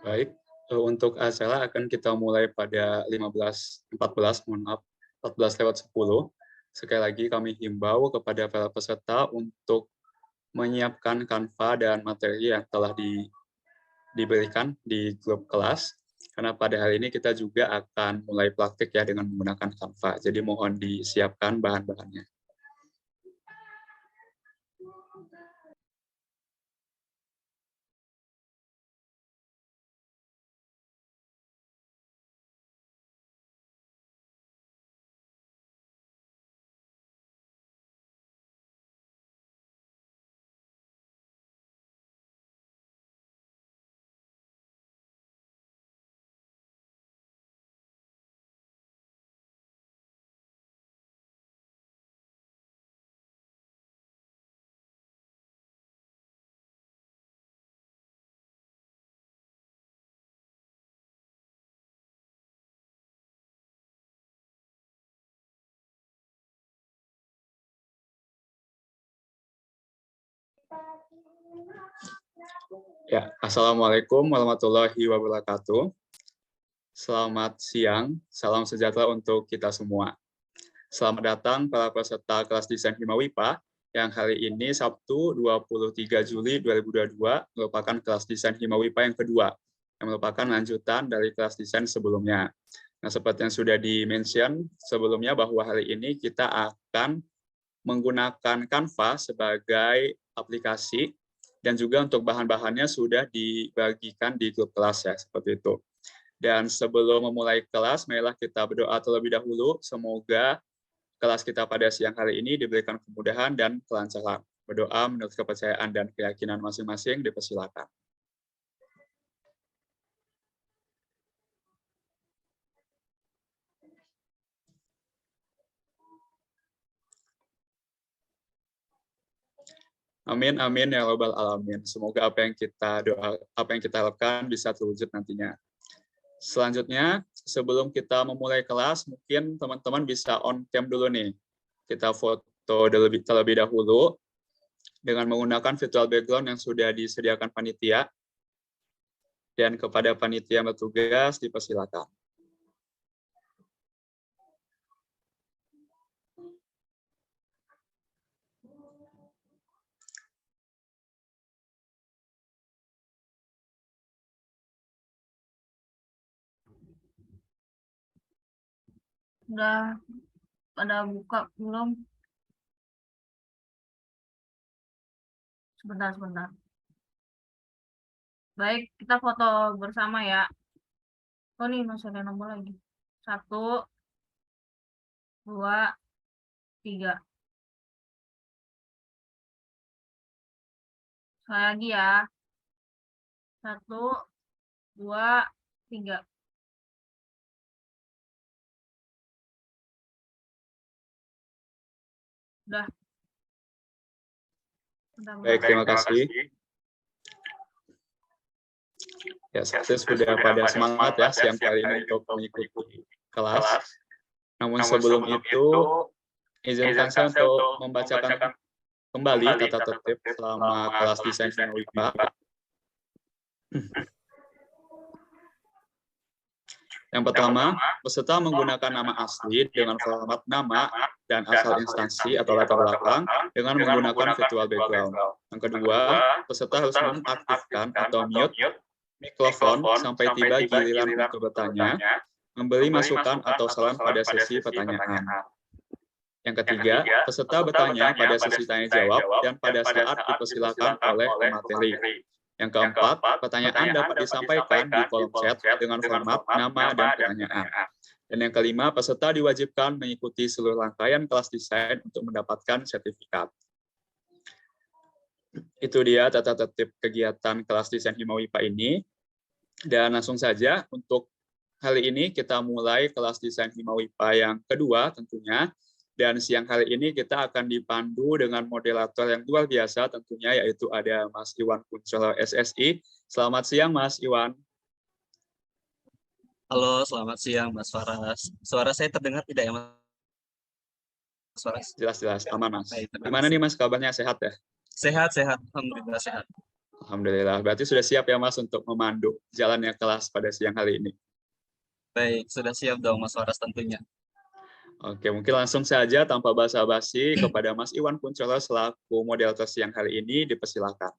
Baik, untuk acara akan kita mulai pada 15.14, mohon maaf, 14:10. Sekali lagi kami himbau kepada para peserta untuk menyiapkan Canva dan materi yang telah diberikan di grup kelas, karena pada hari ini kita juga akan mulai praktik ya dengan menggunakan Canva. Jadi mohon disiapkan bahan-bahannya. Ya, Assalamualaikum warahmatullahi wabarakatuh. Selamat siang, salam sejahtera untuk kita semua. Selamat datang para peserta kelas desain Himawipa yang hari ini Sabtu 23 Juli 2022 merupakan kelas desain Himawipa yang kedua, yang merupakan lanjutan dari kelas desain sebelumnya. Nah, seperti yang sudah di-mention sebelumnya bahwa hari ini kita akan menggunakan Canva sebagai aplikasi dan juga untuk bahan-bahannya sudah dibagikan di grup kelas ya, seperti itu. Dan sebelum memulai kelas, marilah kita berdoa terlebih dahulu. Semoga kelas kita pada siang hari ini diberikan kemudahan dan kelancaran. Berdoa menurut kepercayaan dan keyakinan masing-masing, dipersilakan. Amin, amin ya robbal alamin. Semoga apa yang kita harapkan bisa terwujud nantinya. Selanjutnya, sebelum kita memulai kelas, mungkin teman-teman bisa on cam dulu nih. Kita foto terlebih dahulu dengan menggunakan virtual background yang sudah disediakan panitia. Dan kepada panitia yang bertugas, dipersilakan. Udah pada buka belum? Sebentar. Baik, kita foto bersama ya. Oh nih, masih ada nomor lagi. 1, 2, 3. Sekali lagi ya. 1, 2, 3. Udah. Baik, terima kasih. Ya, saya sudah pada semangat ya siang kali ini untuk mengikuti kelas. Namun sebelum itu, izinkan saya untuk membacakan kembali tata tertib selama kelas desain Himawipa. Yang pertama, peserta menggunakan nama asli dengan format nama dan asal instansi atau latar belakang dengan menggunakan virtual background. Yang kedua, peserta harus mengaktifkan atau mute mikrofon sampai tiba giliran untuk bertanya, memberi masukan atau saran pada sesi pertanyaan. Yang ketiga, peserta bertanya pada sesi tanya jawab dan pada saat dipersilakan oleh pemateri. Yang keempat, pertanyaan dapat disampaikan di kolom chat dengan format nama dan pertanyaan. Dan yang kelima, peserta diwajibkan mengikuti seluruh rangkaian kelas desain untuk mendapatkan sertifikat. Itu dia tata tertib kegiatan kelas desain Himawipa ini. Dan langsung saja untuk hari ini kita mulai kelas desain Himawipa yang kedua tentunya. Dan siang hari ini kita akan dipandu dengan moderator yang luar biasa tentunya, yaitu ada Mas Iwan Kuncoro SSI. Selamat siang Mas Iwan. Halo, selamat siang Mas Faras. Suara saya terdengar tidak ya Mas Faras? Jelas-jelas, aman Mas. Baik, Gimana nih Mas kabarnya, sehat ya? Sehat, alhamdulillah sehat. Alhamdulillah. Berarti sudah siap ya Mas untuk memandu jalannya kelas pada siang hari ini. Baik, sudah siap dong Mas Waras tentunya. Oke, mungkin langsung saja tanpa basa-basi kepada Mas Iwan Kuncoro selaku moderator siang hari ini, dipersilakan.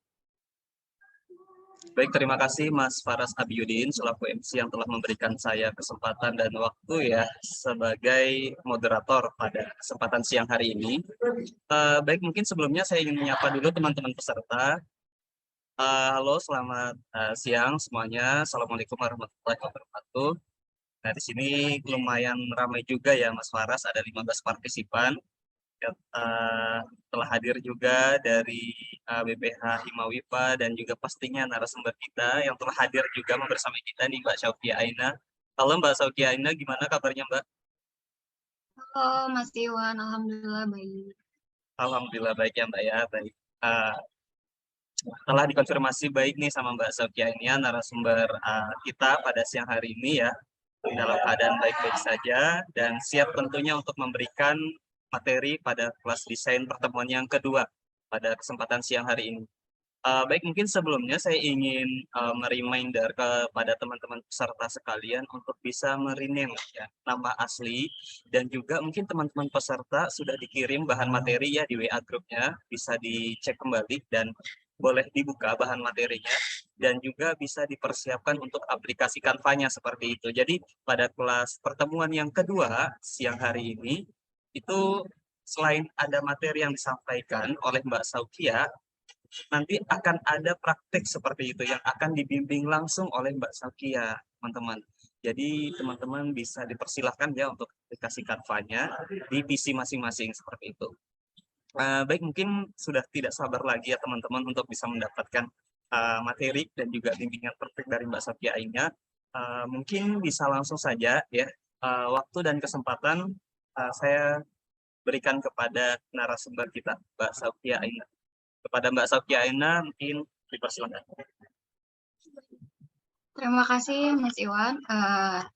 Baik, terima kasih Mas Faras Abiudin selaku MC yang telah memberikan saya kesempatan dan waktu ya sebagai moderator pada kesempatan siang hari ini. Baik, mungkin sebelumnya saya ingin menyapa dulu teman-teman peserta. Halo, selamat siang semuanya. Assalamualaikum warahmatullahi wabarakatuh. Nah, di sini lumayan ramai juga ya Mas Faras, ada 15 partisipan. Telah hadir juga dari BPH Himawipa dan juga pastinya narasumber kita yang telah hadir juga bersama kita nih Mbak Syaukia Aina. Halo Mbak Syaukia Aina, gimana kabarnya Mbak? Halo Mas Iwan, alhamdulillah baik. Alhamdulillah baik ya Mbak ya, baik. Telah dikonfirmasi baik nih sama Mbak Syaukia Aina, narasumber kita pada siang hari ini ya, dalam keadaan baik-baik saja dan siap tentunya untuk memberikan materi pada kelas desain pertemuan yang kedua pada kesempatan siang hari ini. Baik, mungkin sebelumnya saya ingin mereminder kepada teman-teman peserta sekalian untuk bisa merename ya, nama asli dan juga mungkin teman-teman peserta sudah dikirim bahan materi ya di WA grupnya, bisa dicek kembali dan boleh dibuka bahan materinya dan juga bisa dipersiapkan untuk aplikasi Canva-nya seperti itu. Jadi pada kelas pertemuan yang kedua siang hari ini itu selain ada materi yang disampaikan oleh Mbak Syaukia, nanti akan ada praktek seperti itu yang akan dibimbing langsung oleh Mbak Syaukia, teman-teman. Jadi teman-teman bisa dipersilahkan ya untuk aplikasi Canva-nya di PC masing-masing seperti itu. Baik, mungkin sudah tidak sabar lagi ya teman-teman untuk bisa mendapatkan materi dan juga bimbingan praktek dari Mbak Syaukia Aina. Mungkin bisa langsung saja ya, waktu dan kesempatan saya berikan kepada narasumber kita, Mbak Syaukia Aina. Kepada Mbak Syaukia Aina, mungkin dipersilakan. Terima kasih Mas Iwan.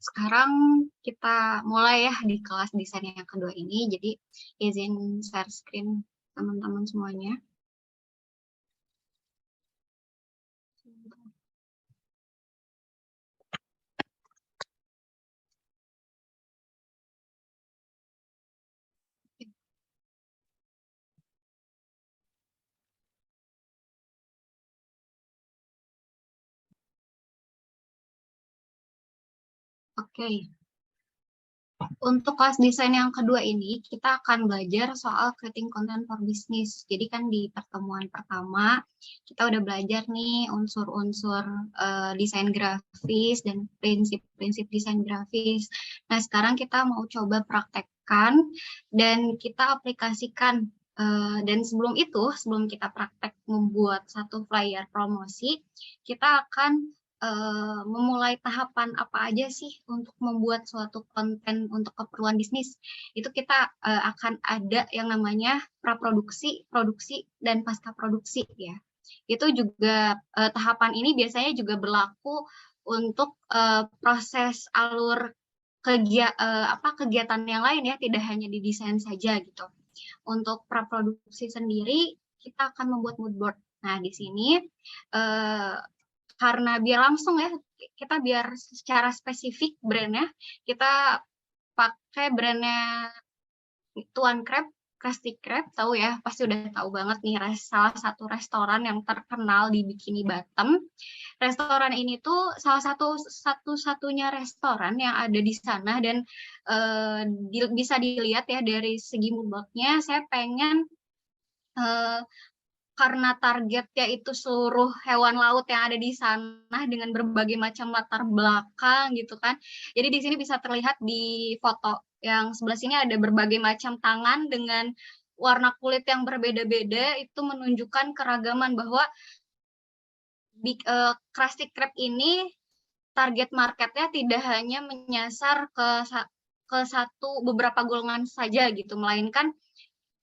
Sekarang kita mulai ya di kelas desain yang kedua ini. Jadi izin share screen teman-teman semuanya. Oke. Untuk kelas desain yang kedua ini, kita akan belajar soal creating content for business. Jadi kan di pertemuan pertama, kita udah belajar nih unsur-unsur desain grafis dan prinsip-prinsip desain grafis. Nah, sekarang kita mau coba praktekkan dan kita aplikasikan. Dan sebelum itu, sebelum kita praktek membuat satu flyer promosi, kita akan memulai tahapan apa aja sih untuk membuat suatu konten untuk keperluan bisnis. Itu kita akan ada yang namanya praproduksi, produksi, dan pasca produksi ya. Itu juga tahapan ini biasanya juga berlaku untuk proses alur kegiatan yang lain ya, tidak hanya di desain saja gitu. Untuk praproduksi sendiri kita akan membuat mood board. Nah, di sini karena biar langsung ya, kita biar secara spesifik brandnya, kita pakai brandnya Tuan Crab, Krusty Krab, tahu ya, pasti udah tahu banget nih, salah satu restoran yang terkenal di Bikini Bottom. Restoran ini tuh salah satu-satunya restoran yang ada di sana dan bisa dilihat ya dari segi moodboardnya, saya pengen karena targetnya itu seluruh hewan laut yang ada di sana dengan berbagai macam latar belakang gitu kan. Jadi di sini bisa terlihat di foto yang sebelah sini ada berbagai macam tangan dengan warna kulit yang berbeda-beda, itu menunjukkan keragaman bahwa Krusty Krab ini target marketnya tidak hanya menyasar ke beberapa golongan saja gitu, melainkan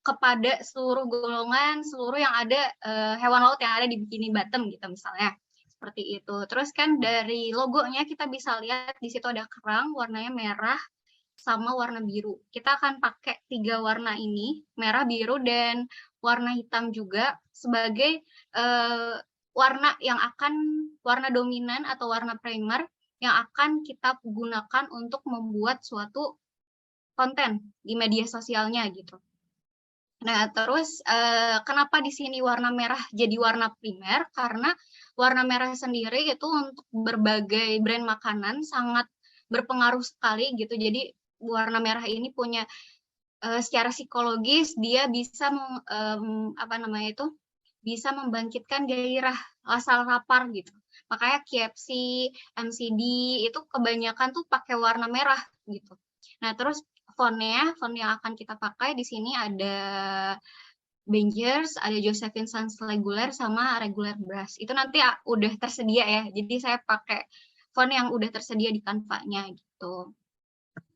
kepada seluruh golongan, seluruh yang ada hewan laut yang ada di Bikini Bottom gitu misalnya. Seperti itu. Terus kan dari logonya kita bisa lihat di situ ada kerang warnanya merah sama warna biru. Kita akan pakai 3 warna ini, merah, biru, dan warna hitam juga sebagai warna dominan atau warna primer yang akan kita gunakan untuk membuat suatu konten di media sosialnya gitu. Nah, terus kenapa di sini warna merah jadi warna primer? Karena warna merah sendiri itu untuk berbagai brand makanan sangat berpengaruh sekali gitu. Jadi warna merah ini punya secara psikologis dia bisa bisa membangkitkan gairah rasa lapar gitu. Makanya KFC, McD itu kebanyakan tuh pakai warna merah gitu. Nah, terus font yang akan kita pakai di sini ada Bangers, ada Josephine Sans regular sama regular brush. Itu nanti udah tersedia ya. Jadi saya pakai font yang udah tersedia di Canva-nya gitu.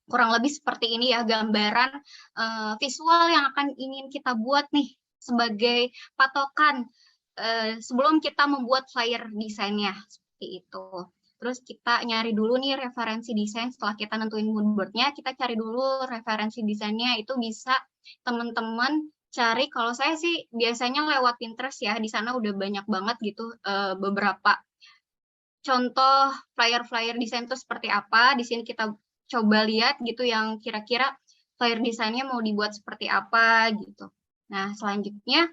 Kurang lebih seperti ini ya gambaran visual yang akan ingin kita buat nih sebagai patokan sebelum kita membuat flyer desainnya seperti itu. Terus kita nyari dulu nih referensi desain setelah kita nentuin mood board-nya, kita cari dulu referensi desainnya. Itu bisa teman-teman cari, kalau saya sih biasanya lewat Pinterest ya, di sana udah banyak banget gitu beberapa contoh flyer-flyer desain itu seperti apa. Di sini kita coba lihat gitu yang kira-kira flyer desainnya mau dibuat seperti apa gitu. Nah, selanjutnya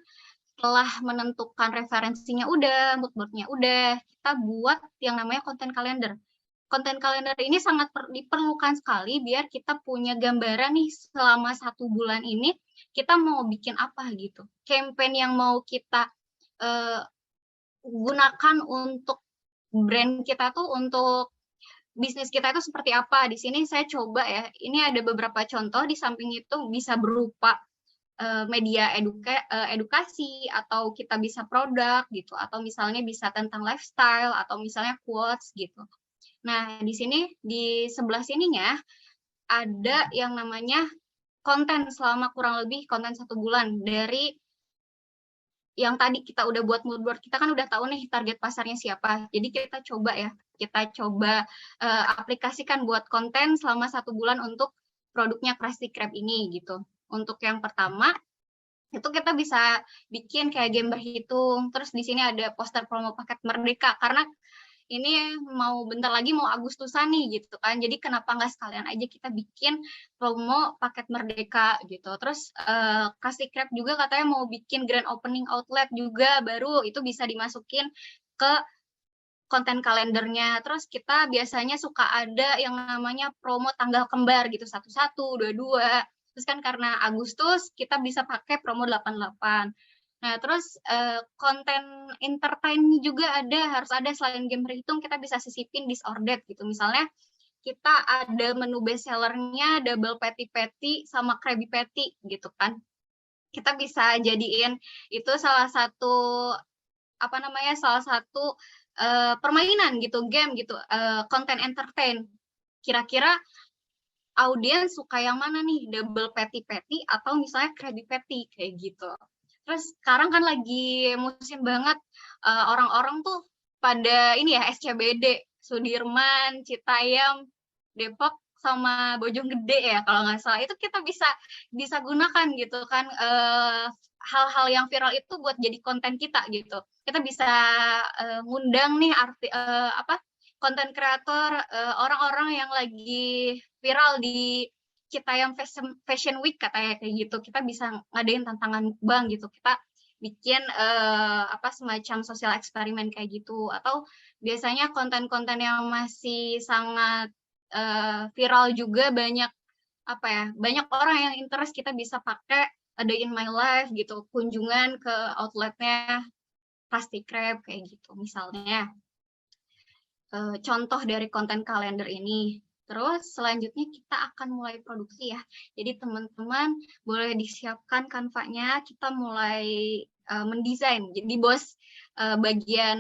setelah menentukan referensinya udah, mood board-nya udah, kita buat yang namanya content calendar. Content calendar ini sangat diperlukan sekali biar kita punya gambaran nih selama 1 bulan ini kita mau bikin apa gitu. Campaign yang mau kita gunakan untuk brand kita tuh, untuk bisnis kita itu seperti apa. Di sini saya coba ya, ini ada beberapa contoh, di samping itu bisa berupa media edukasi, atau kita bisa produk gitu, atau misalnya bisa tentang lifestyle, atau misalnya quotes gitu. Nah, di sini di sebelah sininya ada yang namanya konten selama kurang lebih konten 1 bulan. Dari yang tadi kita udah buat mood board, kita kan udah tahu nih target pasarnya siapa. Jadi kita coba aplikasikan buat konten selama 1 bulan untuk produknya Krusty Krab ini gitu. Untuk yang pertama, itu kita bisa bikin kayak game berhitung. Terus di sini ada poster promo paket Merdeka, karena ini bentar lagi mau Agustusan nih gitu kan. Jadi kenapa nggak sekalian aja kita bikin promo paket Merdeka gitu. Terus Krusty Krab juga katanya mau bikin grand opening outlet juga baru, itu bisa dimasukin ke konten kalendernya. Terus kita biasanya suka ada yang namanya promo tanggal kembar gitu, 11, 22. Terus kan karena Agustus kita bisa pakai promo 88. Nah, terus konten entertain juga harus ada. Selain game berhitung, kita bisa sisipin disordered gitu. Misalnya kita ada menu best sellernya double patty sama Krabby Patty gitu kan. Kita bisa jadiin itu salah satu permainan gitu, game gitu, konten entertain. Kira-kira audiens suka yang mana nih, double patty atau misalnya Krabby Patty kayak gitu. Terus sekarang kan lagi musim banget, orang-orang tuh pada ini ya, SCBD, Sudirman, Citayam, Depok, sama Bojonggede ya kalau nggak salah. Itu kita bisa gunakan gitu kan, hal-hal yang viral itu buat jadi konten kita gitu. Kita bisa ngundang nih konten kreator, orang-orang yang lagi viral di Citayam Fashion Week katanya kayak gitu. Kita bisa ngadain tantangan bank gitu. Kita bikin semacam sosial eksperimen kayak gitu. Atau biasanya konten-konten yang masih sangat viral juga banyak orang yang interest, kita bisa pakai A Day in My Life gitu, kunjungan ke outletnya Krusty Krab kayak gitu misalnya. Contoh dari konten kalender ini. Terus selanjutnya kita akan mulai produksi ya. Jadi teman-teman boleh disiapkan Canva-nya, kita mulai mendesain. Jadi bos bagian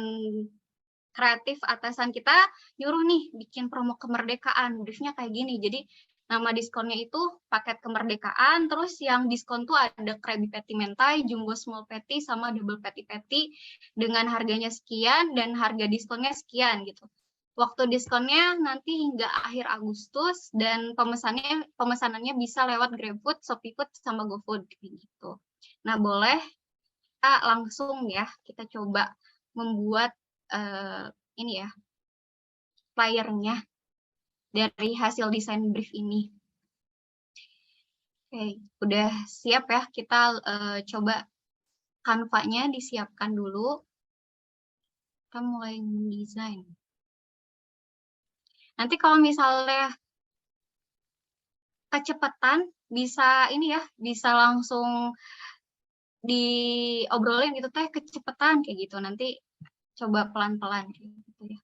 kreatif atasan kita nyuruh nih bikin promo kemerdekaan. Briefnya kayak gini. Jadi nama diskonnya itu paket kemerdekaan, terus yang diskon tuh ada Krabby Patty mentai, jumbo small patty, sama double patty dengan harganya sekian dan harga diskonnya sekian gitu. Waktu diskonnya nanti hingga akhir Agustus, dan pemesanannya bisa lewat GrabFood, ShopeeFood, sama GoFood gitu. Nah, boleh kita langsung ya, kita coba membuat ini ya, flyer-nya dari hasil desain brief ini. Oke, udah siap ya, kita coba Canva-nya disiapkan dulu. Kita mulai mendesain. Nanti kalau misalnya kecepatan, bisa ini ya, bisa langsung diobrolin gitu, teh kecepatan kayak gitu. Nanti coba pelan-pelan kayak gitu ya.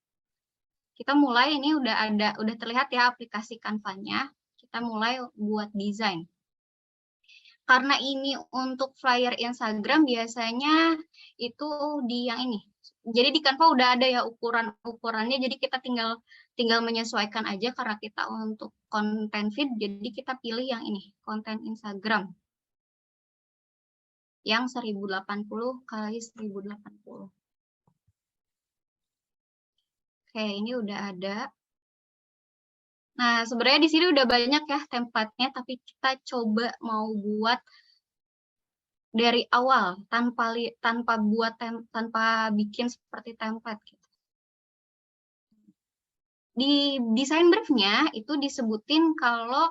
Kita mulai, ini udah terlihat ya aplikasi Canva-nya. Kita mulai buat desain. Karena ini untuk flyer Instagram biasanya itu di yang ini. Jadi di Canva udah ada ya ukurannya, jadi kita tinggal menyesuaikan aja karena kita untuk konten feed, jadi kita pilih yang ini, konten Instagram. Yang 1080 kali 1080. Oke, ini udah ada. Nah, sebenarnya di sini udah banyak ya template-nya, tapi kita coba mau buat dari awal tanpa bikin seperti template gitu. Di desain briefnya itu disebutin kalau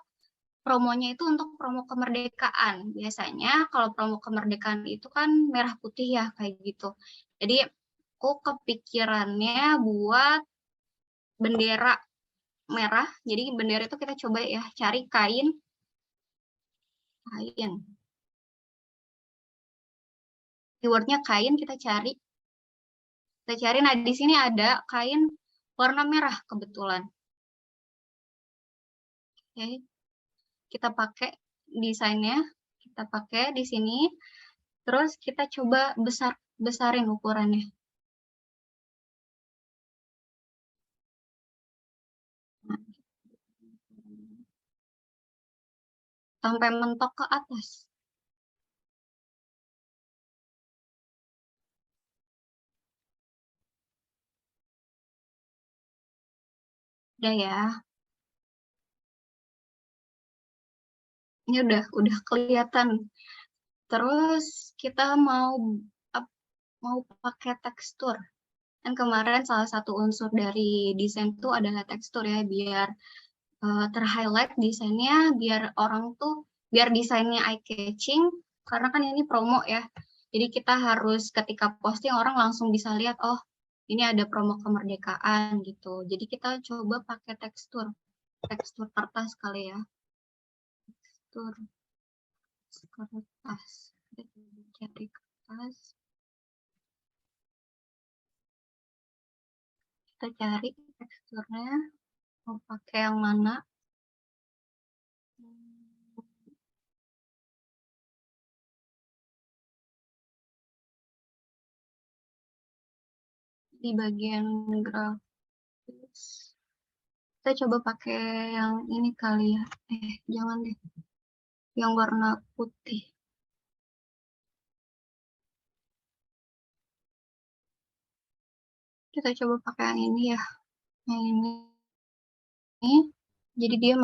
promonya itu untuk promo kemerdekaan. Biasanya kalau promo kemerdekaan itu kan merah putih ya kayak gitu. Jadi aku kepikirannya buat bendera merah. Jadi bendera itu kita coba ya cari kain. Keywordnya kain, kita cari. Nah di sini ada kain warna merah kebetulan. Oke, kita pakai desainnya, kita pakai di sini. Terus kita coba besarin ukurannya. Sampai mentok ke atas. Udah ya. Ini udah kelihatan. Terus kita mau pakai tekstur. Kan kemarin salah satu unsur dari desain itu adalah tekstur ya, biar terhighlight desainnya, biar orang tuh, biar desainnya eye catching, karena kan ini promo ya. Jadi kita harus ketika posting orang langsung bisa lihat, oh ini ada promo kemerdekaan gitu. Jadi kita coba pakai tekstur kertas kali ya. Tekstur kertas. Kita cari kertas. Kita cari teksturnya, mau pakai yang mana. Di bagian grafis kita coba pakai yang ini kali ya, jangan deh, yang warna putih. Kita coba pakai yang ini ya, yang ini. Jadi dia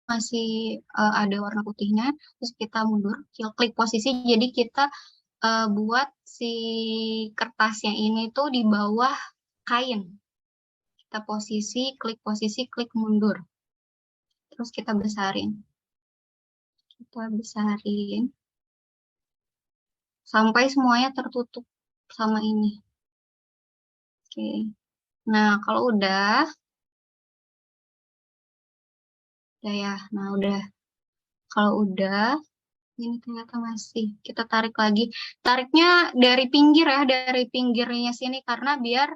masih ada warna putihnya. Terus kita mundur, klik posisi, jadi kita buat si kertasnya ini tuh di bawah kain. Kita klik mundur. Terus kita besarin. Sampai semuanya tertutup sama ini. Oke. Nah, kalau udah ya. Nah, udah. Kalau udah, ini ternyata masih. Kita tarik lagi. Tariknya dari pinggir ya, dari pinggirnya sini, karena biar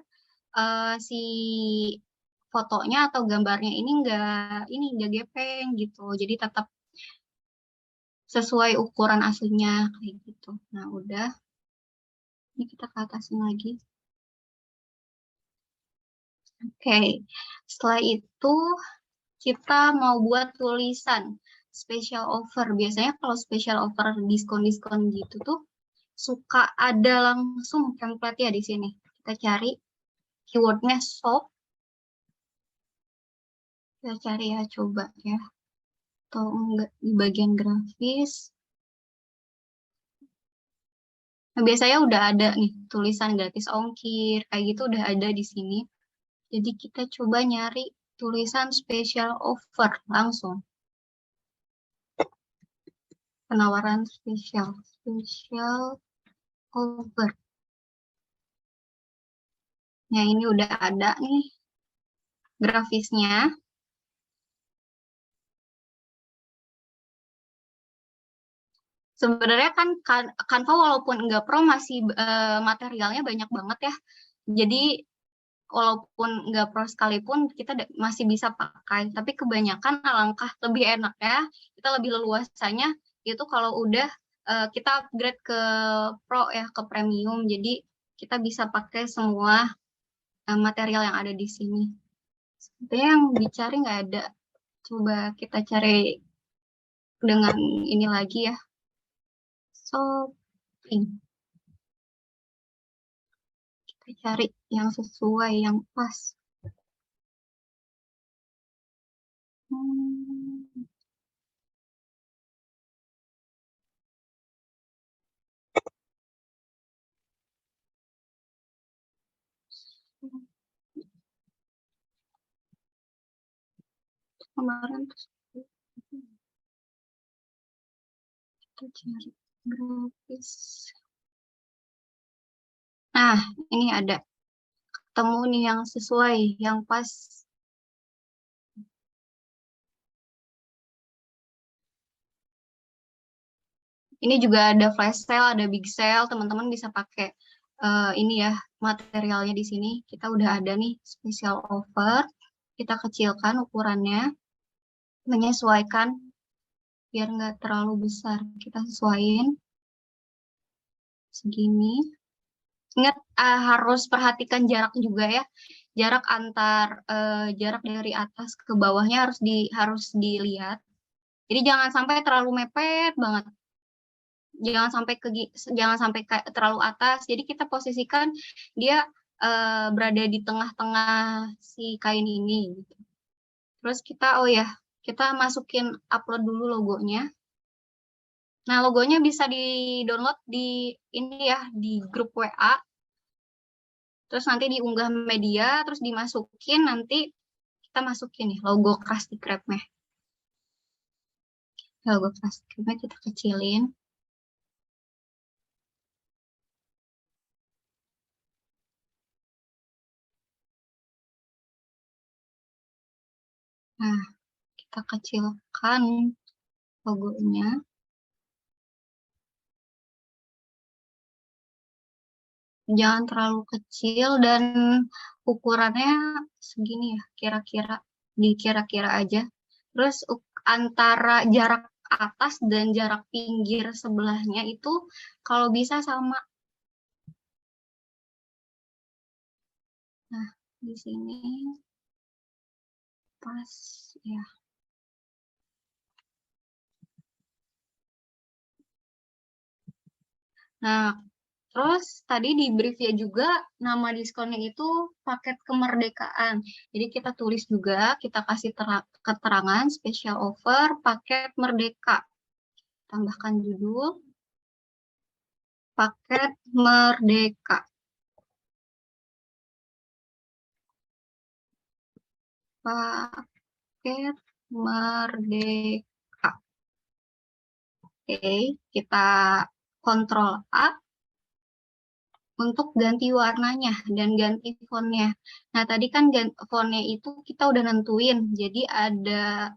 si fotonya atau gambarnya ini nggak gepeng gitu. Jadi tetap sesuai ukuran aslinya kayak gitu. Nah, udah. Ini kita ke atasin lagi. Oke. Setelah itu kita mau buat tulisan special offer. Biasanya kalau special offer diskon-diskon gitu tuh suka ada langsung template ya di sini. Kita cari keywordnya shop. Kita cari ya, coba ya. Atau enggak di bagian grafis. Nah, biasanya udah ada nih tulisan gratis ongkir, kayak gitu udah ada di sini. Jadi kita coba nyari tulisan special offer langsung. Penawaran special offer. Nah, ini udah ada nih grafisnya. Sebenarnya kan Canva walaupun nggak pro masih materialnya banyak banget ya. Jadi walaupun nggak pro sekalipun kita masih bisa pakai. Tapi kebanyakan alangkah lebih enaknya, kita lebih leluasanya itu kalau udah kita upgrade ke pro ya, ke premium. Jadi kita bisa pakai semua material yang ada di sini. Sebenarnya yang dicari nggak ada. Coba kita cari dengan ini lagi ya. Shopping. Kita cari yang sesuai, yang pas. Kemarin kita cari grafis. Nah, ini ada ketemu nih yang sesuai, yang pas. Ini juga ada flash sale, ada big sale, teman-teman bisa pakai ini ya materialnya di sini. Kita udah ada nih special offer. Kita kecilkan ukurannya, menyesuaikan biar nggak terlalu besar. Kita sesuaiin segini. Ingat harus perhatikan jarak juga ya. Jarak jarak dari atas ke bawahnya harus dilihat. Jadi jangan sampai terlalu mepet banget. Jangan sampai terlalu atas. Jadi kita posisikan dia berada di tengah-tengah si kain ini gitu. Terus kita masukin upload dulu logonya. Nah, logonya bisa di-download di ini ya, di grup WA. Terus nanti diunggah media, terus dimasukin, nanti kita masukin nih logo Krusty Krab-nya. Logo Krusty Krab-nya kita kecilin. Nah, kita kecilkan logonya. Jangan terlalu kecil dan ukurannya segini ya, kira-kira aja. Terus antara jarak atas dan jarak pinggir sebelahnya itu kalau bisa sama. Nah, di sini pas ya. Nah, terus tadi di briefnya juga nama diskonnya itu paket kemerdekaan. Jadi kita tulis juga, kita kasih keterangan special offer paket merdeka. Tambahkan judul paket merdeka. Paket merdeka. Oke, kita Ctrl A untuk ganti warnanya dan ganti fontnya. Nah, tadi kan fontnya itu kita udah nentuin. Jadi ada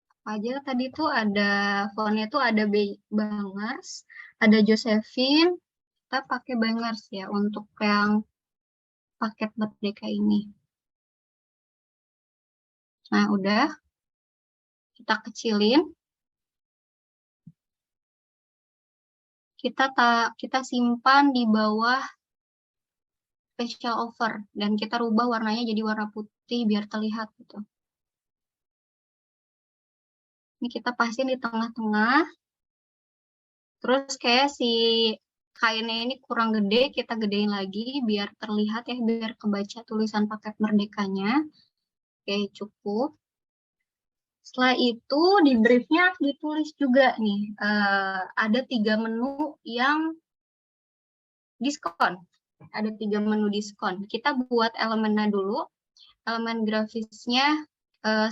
apa aja tadi tuh ada fontnya tuh ada Bangers, ada Josephine. Kita pakai Bangers ya untuk yang paket merdeka ini. Nah, udah kita kecilin. Kita simpan di bawah special offer dan kita rubah warnanya jadi warna putih biar terlihat gitu. Ini kita pasin di tengah-tengah. Terus kayak si kainnya ini kurang gede, kita gedein lagi biar terlihat ya, biar kebaca tulisan paket merdekanya. Oke, cukup. Setelah itu di briefnya ditulis juga nih, ada 3 menu yang diskon. Ada 3 menu diskon. Kita buat elemennya dulu, elemen grafisnya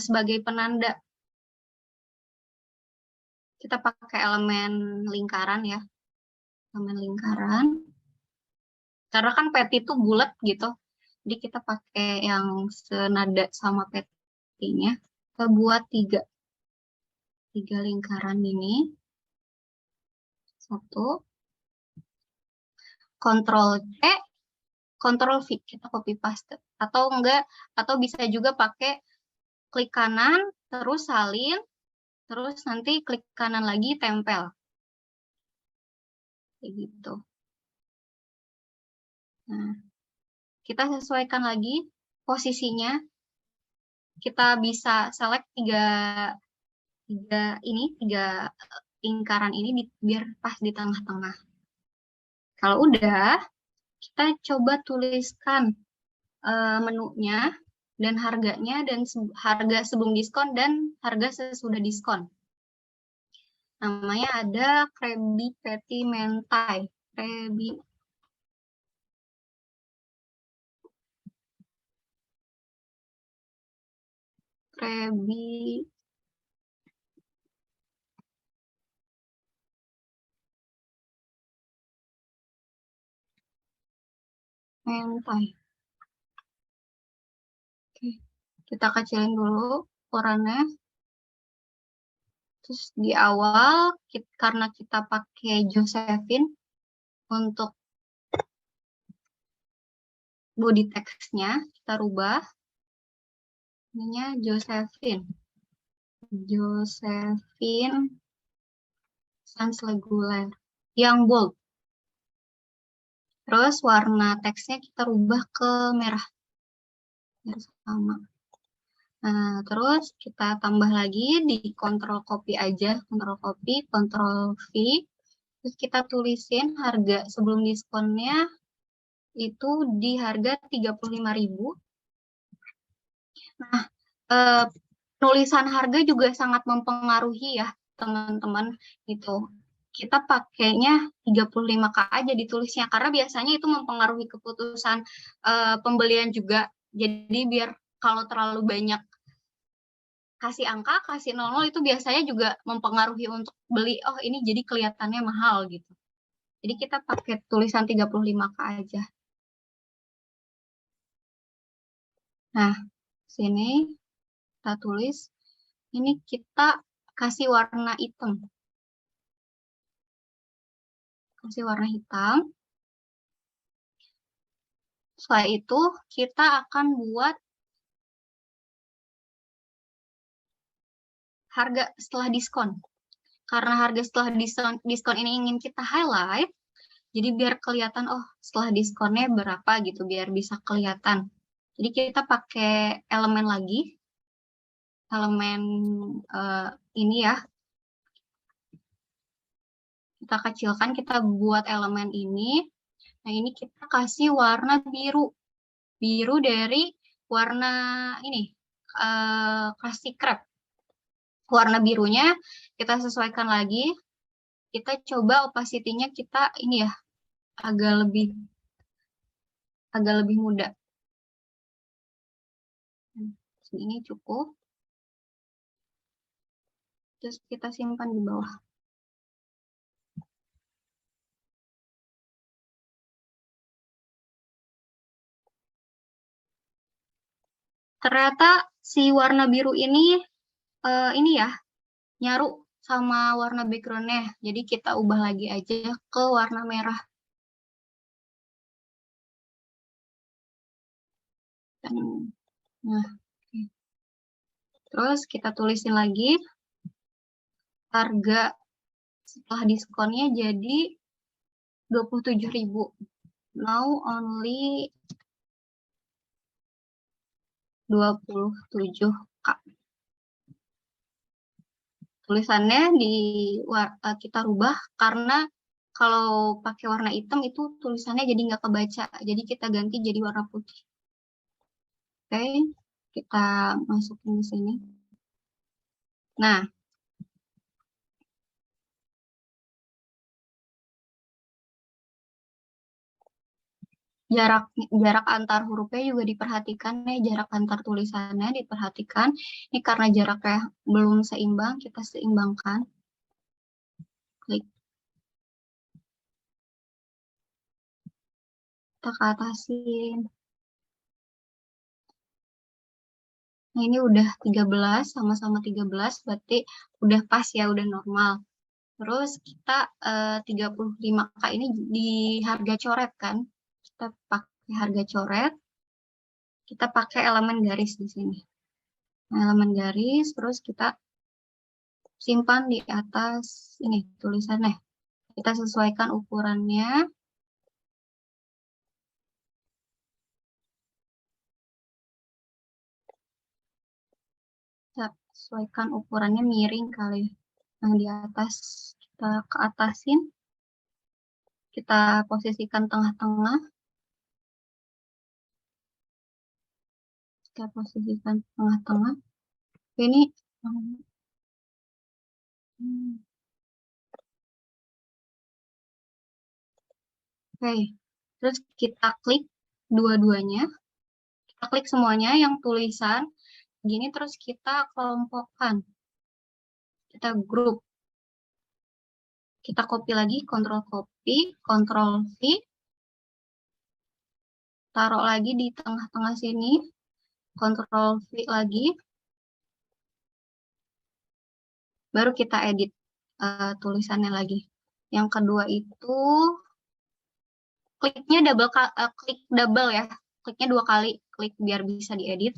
sebagai penanda. Kita pakai elemen lingkaran ya, elemen lingkaran. Karena kan peti itu bulat gitu, jadi kita pakai yang senada sama petinya. Kita buat 3 lingkaran ini. 1, Ctrl C, Ctrl V, kita copy paste. Atau enggak, atau bisa juga pakai klik kanan, terus salin, terus nanti klik kanan lagi, tempel. Kayak gitu. Nah, kita sesuaikan lagi posisinya. Kita bisa select 3 lingkaran ini biar pas di tengah-tengah. Kalau udah, kita coba tuliskan menunya dan harganya, dan harga sebelum diskon dan harga sesudah diskon. Namanya ada Krabby Patty Mentai. Krabby Mentai. Oke, kita kecilin dulu ukurannya. Terus di awal, karena kita pakai Josephine untuk body text-nya, kita rubah. Ininya Josephine sans regular yang bold. Terus warna teksnya kita rubah ke merah. Biar sama. Nah, terus kita tambah lagi di Ctrl copy aja, Ctrl copy, Ctrl V. Terus kita tulisin harga sebelum diskonnya itu di harga 35.000. Nah, penulisan harga juga sangat mempengaruhi ya, teman-teman. Gitu. Kita pakainya 35K aja ditulisnya, karena biasanya itu mempengaruhi keputusan pembelian juga. Jadi biar kalau terlalu banyak kasih angka, kasih 00 itu biasanya juga mempengaruhi untuk beli, oh ini jadi kelihatannya mahal gitu. Jadi kita pakai tulisan 35K aja. Nah, sini kita tulis, ini kita kasih warna hitam. Kasih warna hitam. Setelah itu kita akan buat harga setelah diskon. Karena harga setelah diskon ini ingin kita highlight, jadi biar kelihatan, oh setelah diskonnya berapa gitu, biar bisa kelihatan. Jadi kita pakai elemen lagi, elemen ini ya. Kita kecilkan, kita buat elemen ini. Nah ini kita kasih warna biru. Biru dari warna ini, Krusty Krab. Warna birunya kita sesuaikan lagi. Kita coba opacity-nya kita ini ya, agak lebih muda. Ini cukup. Terus kita simpan di bawah. Ternyata si warna biru ini ya, nyaru sama warna background-nya. Jadi kita ubah lagi aja ke warna merah. Nah, terus kita tulisin lagi harga setelah diskonnya jadi 27.000. Now only 27K. Tulisannya kita rubah karena kalau pakai warna hitam itu tulisannya jadi nggak kebaca. Jadi kita ganti jadi warna putih. Oke, kita masukin di sini. Nah, jarak antar hurufnya juga diperhatikan nih, jarak antar tulisannya diperhatikan. Ini karena jaraknya belum seimbang, kita seimbangkan. Klik. Kita ke atasin. Nah, ini udah 13, sama-sama 13, berarti udah pas ya, udah normal. Terus kita 35K ini di harga coret kan. Kita pakai harga coret. Kita pakai elemen garis di sini. Nah, elemen garis, terus kita simpan di atas ini tulisannya. Kita sesuaikan ukurannya. Kita sesuaikan ukurannya miring kali. Nah, di atas kita ke atasin. Kita posisikan tengah-tengah. Kita posisikan tengah-tengah. Ini oke. Terus kita klik dua-duanya. Kita klik semuanya yang tulisan gini, terus kita kelompokkan. Kita grup. Kita copy lagi, Ctrl copy, Ctrl V. Taruh lagi di tengah-tengah sini. Ctrl V lagi. Baru kita edit tulisannya lagi. Yang kedua itu klik double ya. Kliknya 2 kali, klik biar bisa diedit.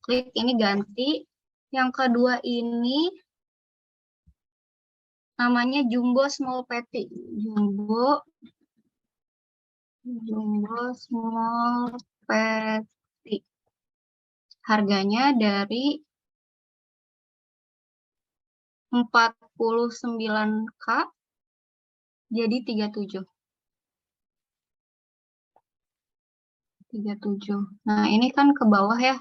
Klik ini ganti. Yang kedua ini namanya Jumbo Small Patty. Jumbo Small Patty. Harganya dari 49K jadi 37. 37. Nah, ini kan ke bawah ya.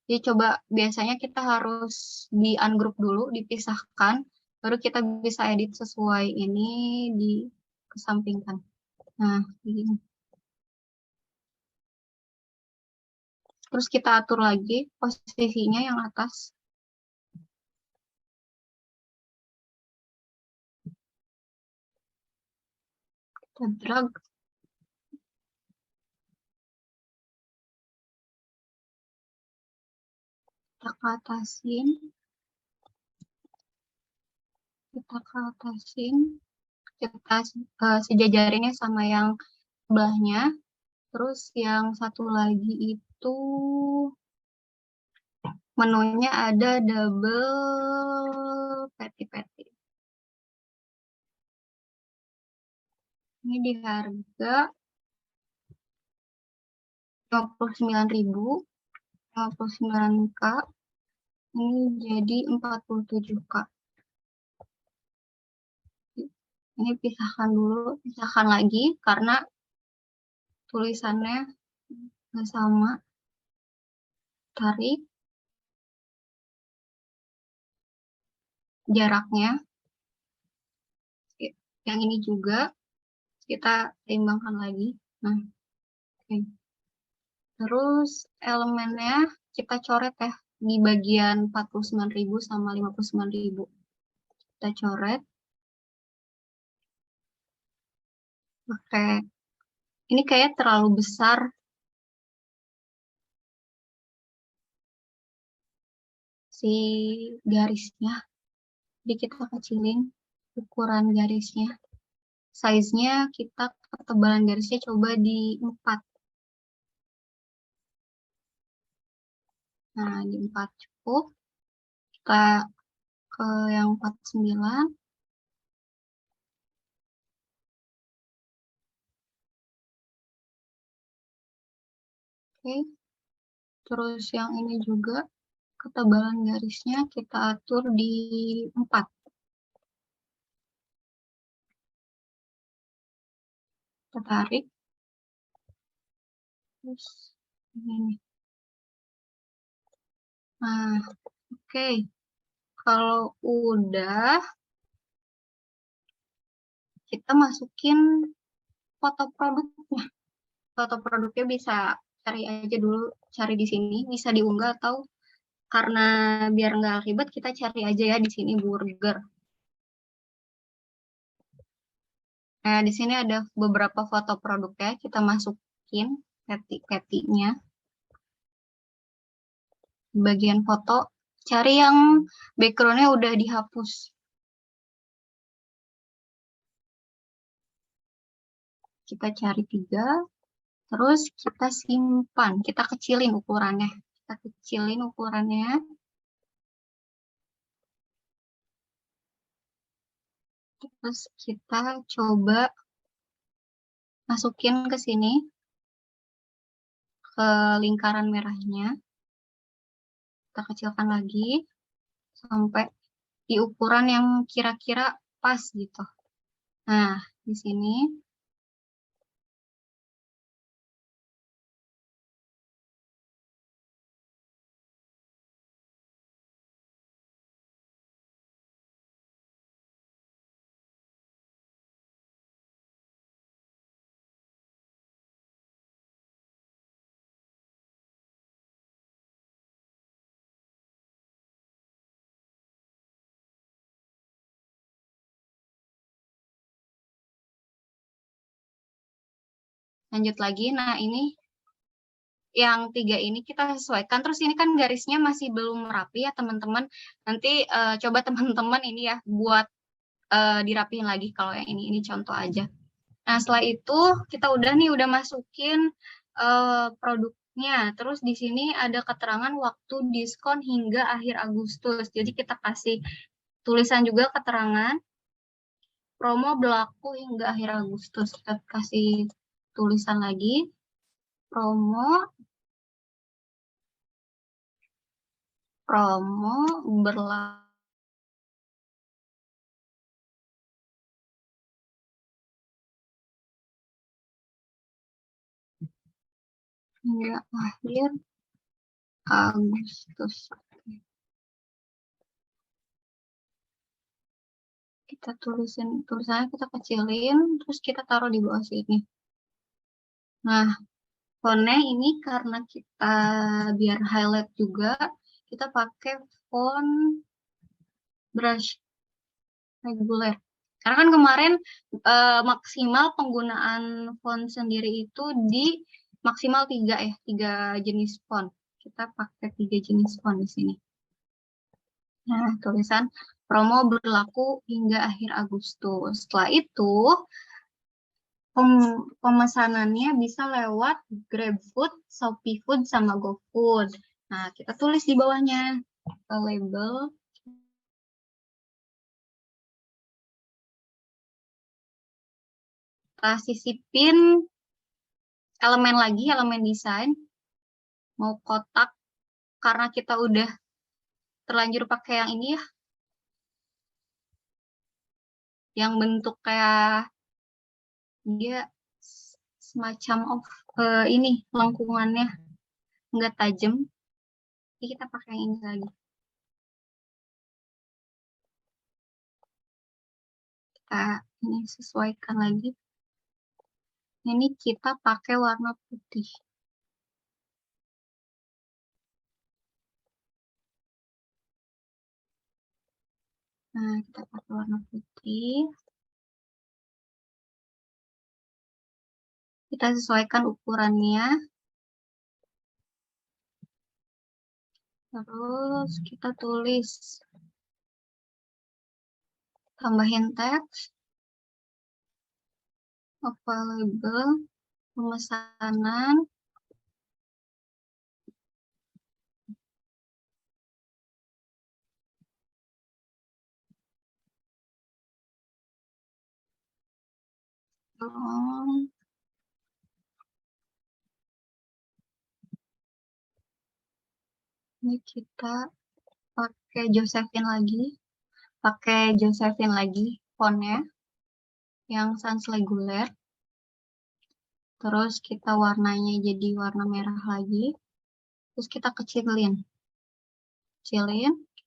Jadi coba biasanya kita harus di ungroup dulu, dipisahkan, baru kita bisa edit sesuai ini, dikesampingkan. Nah, begini. Terus kita atur lagi posisinya yang atas. Kita drag. Kita ke atasin. Kita ke atasin. Kita sejajarinnya sama yang sebelahnya. Terus yang satu lagi itu menunya ada double patty. Ini di harga 59.000, 59K. Ini jadi 47K. Ini pisahkan dulu, pisahkan lagi karena tulisannya nggak sama. Tarik jaraknya. Yang ini juga kita timbangkan lagi. Nah, oke. Terus elemennya kita coret ya di bagian 49.000 sama 59.000. Kita coret. Oke. Ini kayak terlalu besar. Si garisnya. Jadi kita kecilin ukuran garisnya. Size-nya kita ketebalan garisnya coba di 4. Nah, di 4 cukup. Kita ke yang 49. Oke. Terus yang ini juga ketebalan garisnya kita atur di 4. Kita tarik. Terus ini. Nah, oke. Kalau udah, kita masukin foto produknya. Foto produknya bisa cari aja dulu, cari di sini, bisa diunggah atau karena biar nggak ribet kita cari aja ya di sini burger. Nah, di sini ada beberapa foto produknya, kita masukin patty-patty-nya. Bagian foto, cari yang background-nya udah dihapus. Kita cari 3, terus kita simpan, kita kecilin ukurannya. Kita kecilin ukurannya. Terus kita coba masukin ke sini, ke lingkaran merahnya. Kita kecilkan lagi, sampai di ukuran yang kira-kira pas gitu. Nah, di sini lanjut lagi. Nah, ini yang 3 ini kita sesuaikan. Terus ini kan garisnya masih belum rapi ya teman-teman. Nanti coba teman-teman ini ya buat dirapihin lagi kalau yang ini contoh aja. Nah, setelah itu kita udah masukin produknya. Terus di sini ada keterangan waktu diskon hingga akhir Agustus. Jadi kita kasih tulisan juga keterangan promo berlaku hingga akhir Agustus. Kita kasih tulisan lagi promo berlaku hingga akhir Agustus. Kita tulisannya kita kecilin, terus kita taruh di bawah sini. Nah, fontnya ini karena kita biar highlight juga, kita pakai font brush reguler. Karena kan kemarin maksimal penggunaan font sendiri itu di maksimal 3 ya, 3 jenis font. Kita pakai 3 jenis font di sini. Nah, tulisan promo berlaku hingga akhir Agustus. Setelah itu, pemesanannya bisa lewat GrabFood, ShopeeFood, sama GoFood. Nah, kita tulis di bawahnya label. Kita sisipin elemen lagi, elemen desain. Mau kotak, karena kita udah terlanjur pakai yang ini ya. Yang bentuk kayak dia semacam ini lengkungannya nggak tajam. Jadi kita pakai yang ini lagi. Kita ini sesuaikan lagi. Ini kita pakai warna putih. Nah, kita pakai warna putih. Kita sesuaikan ukurannya. Terus kita tulis. Tambahin teks. Available. Pemesanan. Ini kita pakai Josephine lagi fontnya yang sans reguler. Terus kita warnanya jadi warna merah lagi. Terus kita kecilin.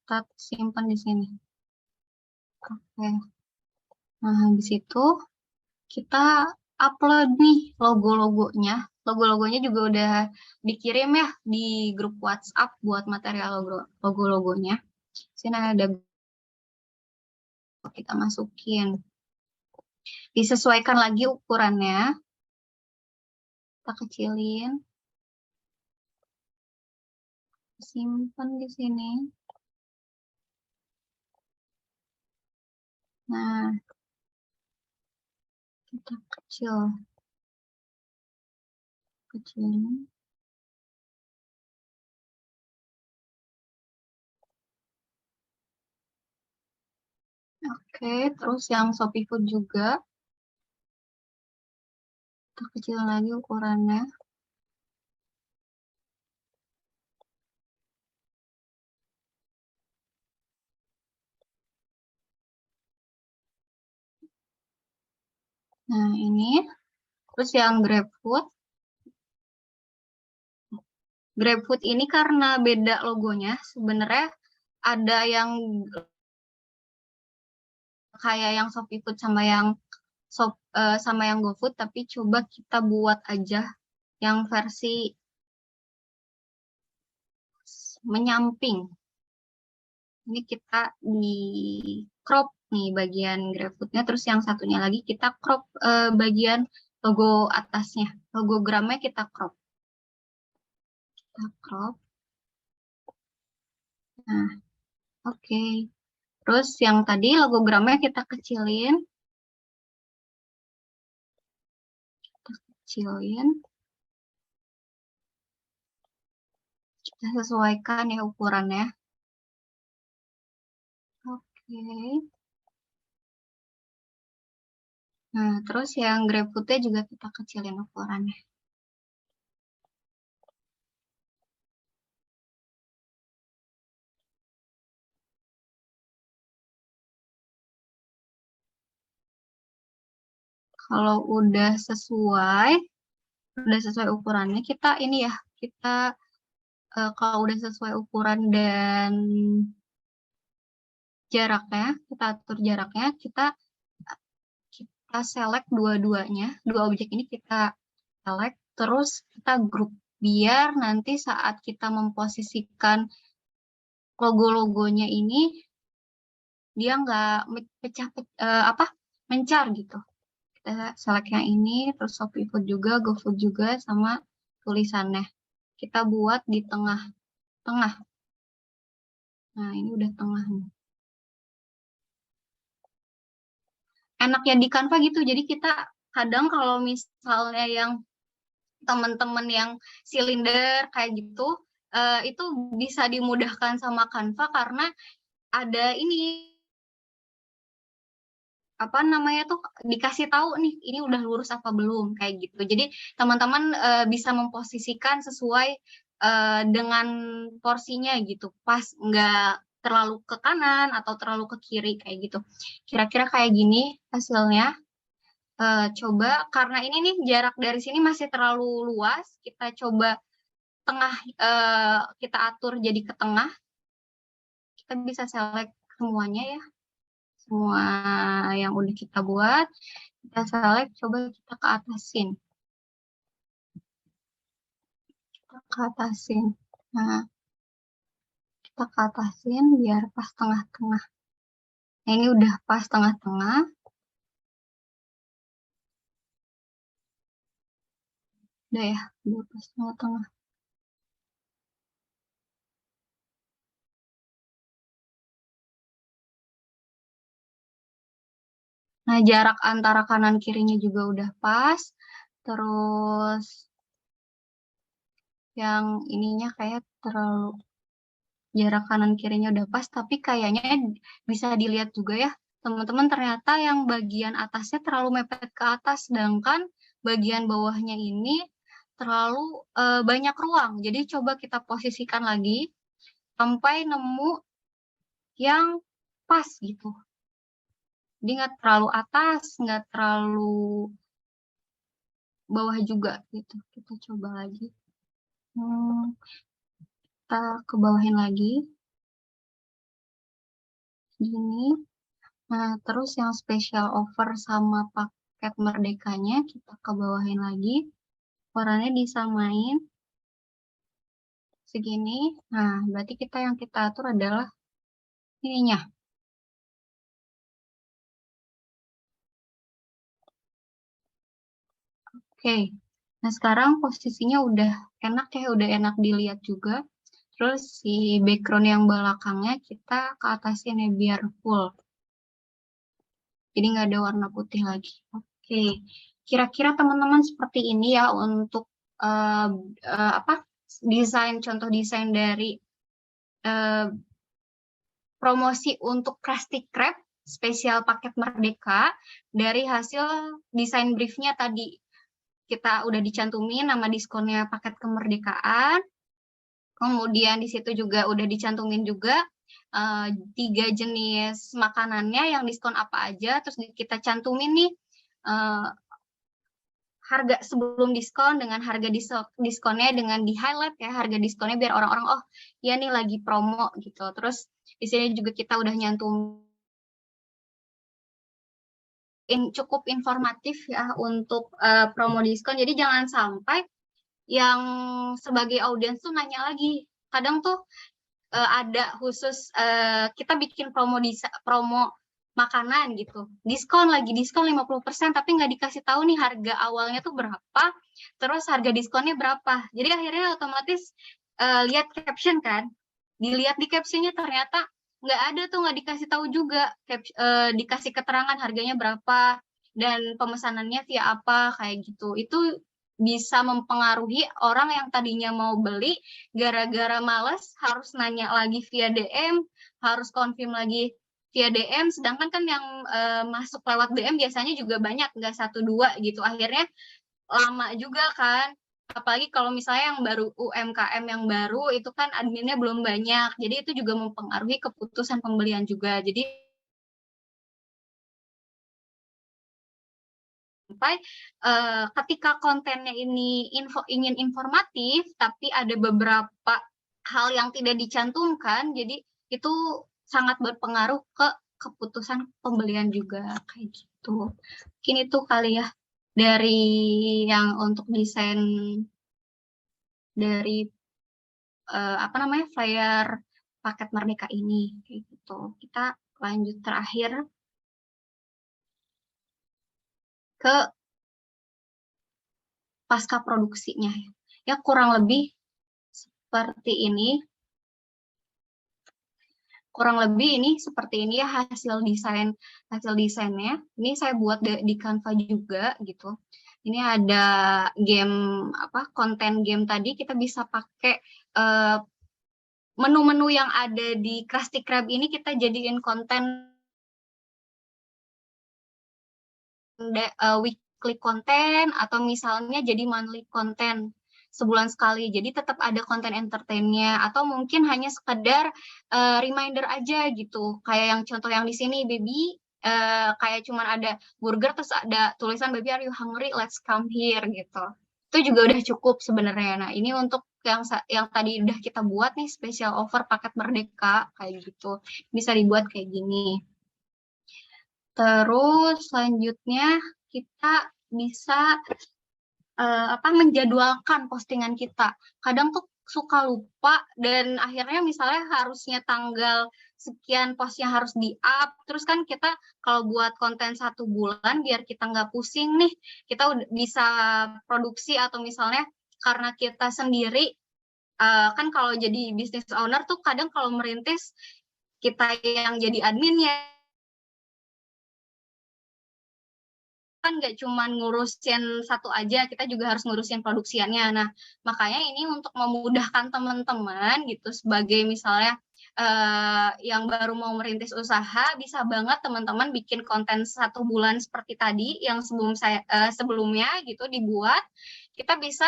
kita simpan di sini. Oke. Nah, habis itu kita upload nih logo-logonya. Logo-logonya juga udah dikirim ya di grup WhatsApp buat material logo-logonya. Sini ada, kita masukin. Disesuaikan lagi ukurannya. Kita kecilin. Simpan di sini. Nah, kita kecilin. Oke, terus yang Shopee Food juga. Kita kecilin lagi ukurannya. Nah, ini. Terus yang GrabFood. GrabFood ini karena beda logonya, sebenarnya ada yang kayak yang Shopee Food sama yang GoFood, tapi coba kita buat aja yang versi menyamping. Ini kita di crop nih bagian GrabFood-nya, terus yang satunya lagi kita crop bagian logo atasnya, logogramnya kita crop. Nah, oke. Terus yang tadi logogramnya kita kecilin. Kita sesuaikan ya ukurannya. Oke. Nah, terus yang GrabFood-nya juga kita kecilin ukurannya. Kalau udah sesuai ukurannya, kita ini ya, kalau udah sesuai ukuran dan jaraknya, kita atur jaraknya, kita select dua-duanya, dua objek ini kita select, terus kita grup, biar nanti saat kita memposisikan logo-logonya ini, dia nggak mencar gitu. Kita select yang ini, terus Shopee Food juga, GoFood juga, sama tulisannya. Kita buat di tengah-tengah. Nah, ini udah tengah nih. Enaknya di Canva gitu, jadi kita kadang kalau misalnya yang teman-teman yang silinder kayak gitu, itu bisa dimudahkan sama Canva karena ada ini, apa namanya tuh, dikasih tahu nih ini udah lurus apa belum kayak gitu. Jadi teman-teman bisa memposisikan sesuai dengan porsinya gitu, pas nggak terlalu ke kanan atau terlalu ke kiri kayak gitu. Kira-kira kayak gini hasilnya. Coba karena ini nih jarak dari sini masih terlalu luas, kita coba tengah, kita atur jadi ke tengah. Kita bisa select semuanya ya. Semua yang udah kita buat, kita select, coba kita ke atasin. Nah, kita ke atasin biar pas tengah-tengah. Nah, ini udah pas tengah-tengah. Udah ya, udah pas tengah-tengah. Nah, jarak antara kanan kirinya juga udah pas. Terus yang ininya kayak terlalu, jarak kanan kirinya udah pas, tapi kayaknya bisa dilihat juga ya, teman-teman, ternyata yang bagian atasnya terlalu mepet ke atas, sedangkan bagian bawahnya ini terlalu banyak ruang. Jadi coba kita posisikan lagi sampai nemu yang pas gitu. Jadi nggak terlalu atas, nggak terlalu bawah juga gitu. Kita coba lagi. Kita ke bawahin lagi. Gini. Nah, terus yang special offer sama paket merdekanya kita ke bawahin lagi. Warnanya disamain. Segini. Nah, berarti yang kita atur adalah ininya. Oke. Nah, sekarang posisinya udah enak ya, udah enak dilihat juga. Terus si background yang belakangnya kita ke atasin ya biar full. Jadi nggak ada warna putih lagi. Oke. Kira-kira teman-teman seperti ini ya untuk contoh desain dari promosi untuk Krusty Krab spesial paket Merdeka dari hasil desain briefnya tadi. Kita udah dicantumin nama diskonnya paket kemerdekaan. Kemudian di situ juga udah dicantumin juga 3 jenis makanannya yang diskon apa aja. Terus kita cantumin nih harga sebelum diskon dengan harga diskonnya dengan di highlight ya harga diskonnya biar orang-orang oh ya nih lagi promo gitu. Terus di sini juga kita udah nyantum cukup informatif ya untuk promo diskon. Jadi jangan sampai yang sebagai audiens tuh nanya lagi. Kadang tuh ada khusus kita bikin promo makanan gitu. Diskon 50% tapi nggak dikasih tahu nih harga awalnya tuh berapa, terus harga diskonnya berapa. Jadi akhirnya otomatis lihat caption kan. Dilihat di captionnya ternyata nggak ada tuh, nggak dikasih tahu juga dikasih keterangan harganya berapa dan pemesanannya via apa kayak gitu. Itu bisa mempengaruhi orang yang tadinya mau beli gara-gara males harus nanya lagi via DM, harus confirm lagi via DM, sedangkan kan yang masuk lewat DM biasanya juga banyak, nggak 1-2 gitu. Akhirnya lama juga kan. Apalagi kalau misalnya yang baru UMKM yang baru itu kan adminnya belum banyak, jadi itu juga mempengaruhi keputusan pembelian juga. Jadi sampai ketika kontennya ini ingin informatif, tapi ada beberapa hal yang tidak dicantumkan, jadi itu sangat berpengaruh ke keputusan pembelian juga kayak gitu. Mungkin itu kali ya dari yang untuk desain dari flyer paket Merdeka ini kayak gitu. Kita lanjut terakhir ke pasca produksinya. Ya kurang lebih seperti ini. Kurang lebih ini seperti ini ya hasil desainnya. Ini saya buat di Canva juga gitu. Ini ada game konten game tadi kita bisa pakai menu-menu yang ada di Krusty Krab ini kita jadiin konten weekly konten atau misalnya jadi monthly konten sebulan sekali. Jadi tetap ada konten entertainnya atau mungkin hanya sekedar reminder aja gitu. Kayak yang contoh yang di sini baby kayak cuman ada burger terus ada tulisan baby are you hungry let's come here gitu. Itu juga udah cukup sebenarnya. Nah, ini untuk yang tadi udah kita buat nih special offer paket Merdeka kayak gitu. Bisa dibuat kayak gini. Terus selanjutnya kita bisa menjadwalkan postingan kita. Kadang tuh suka lupa dan akhirnya misalnya harusnya tanggal sekian postnya harus di-up. Terus kan kita kalau buat konten 1 bulan biar kita nggak pusing nih, kita udah bisa produksi atau misalnya karena kita sendiri kan kalau jadi business owner tuh kadang kalau merintis kita yang jadi adminnya kan nggak cuma ngurusin satu aja, kita juga harus ngurusin produksiannya. Nah, makanya ini untuk memudahkan teman-teman gitu, sebagai misalnya yang baru mau merintis usaha, bisa banget teman-teman bikin konten 1 bulan seperti tadi, yang sebelumnya gitu dibuat. Kita bisa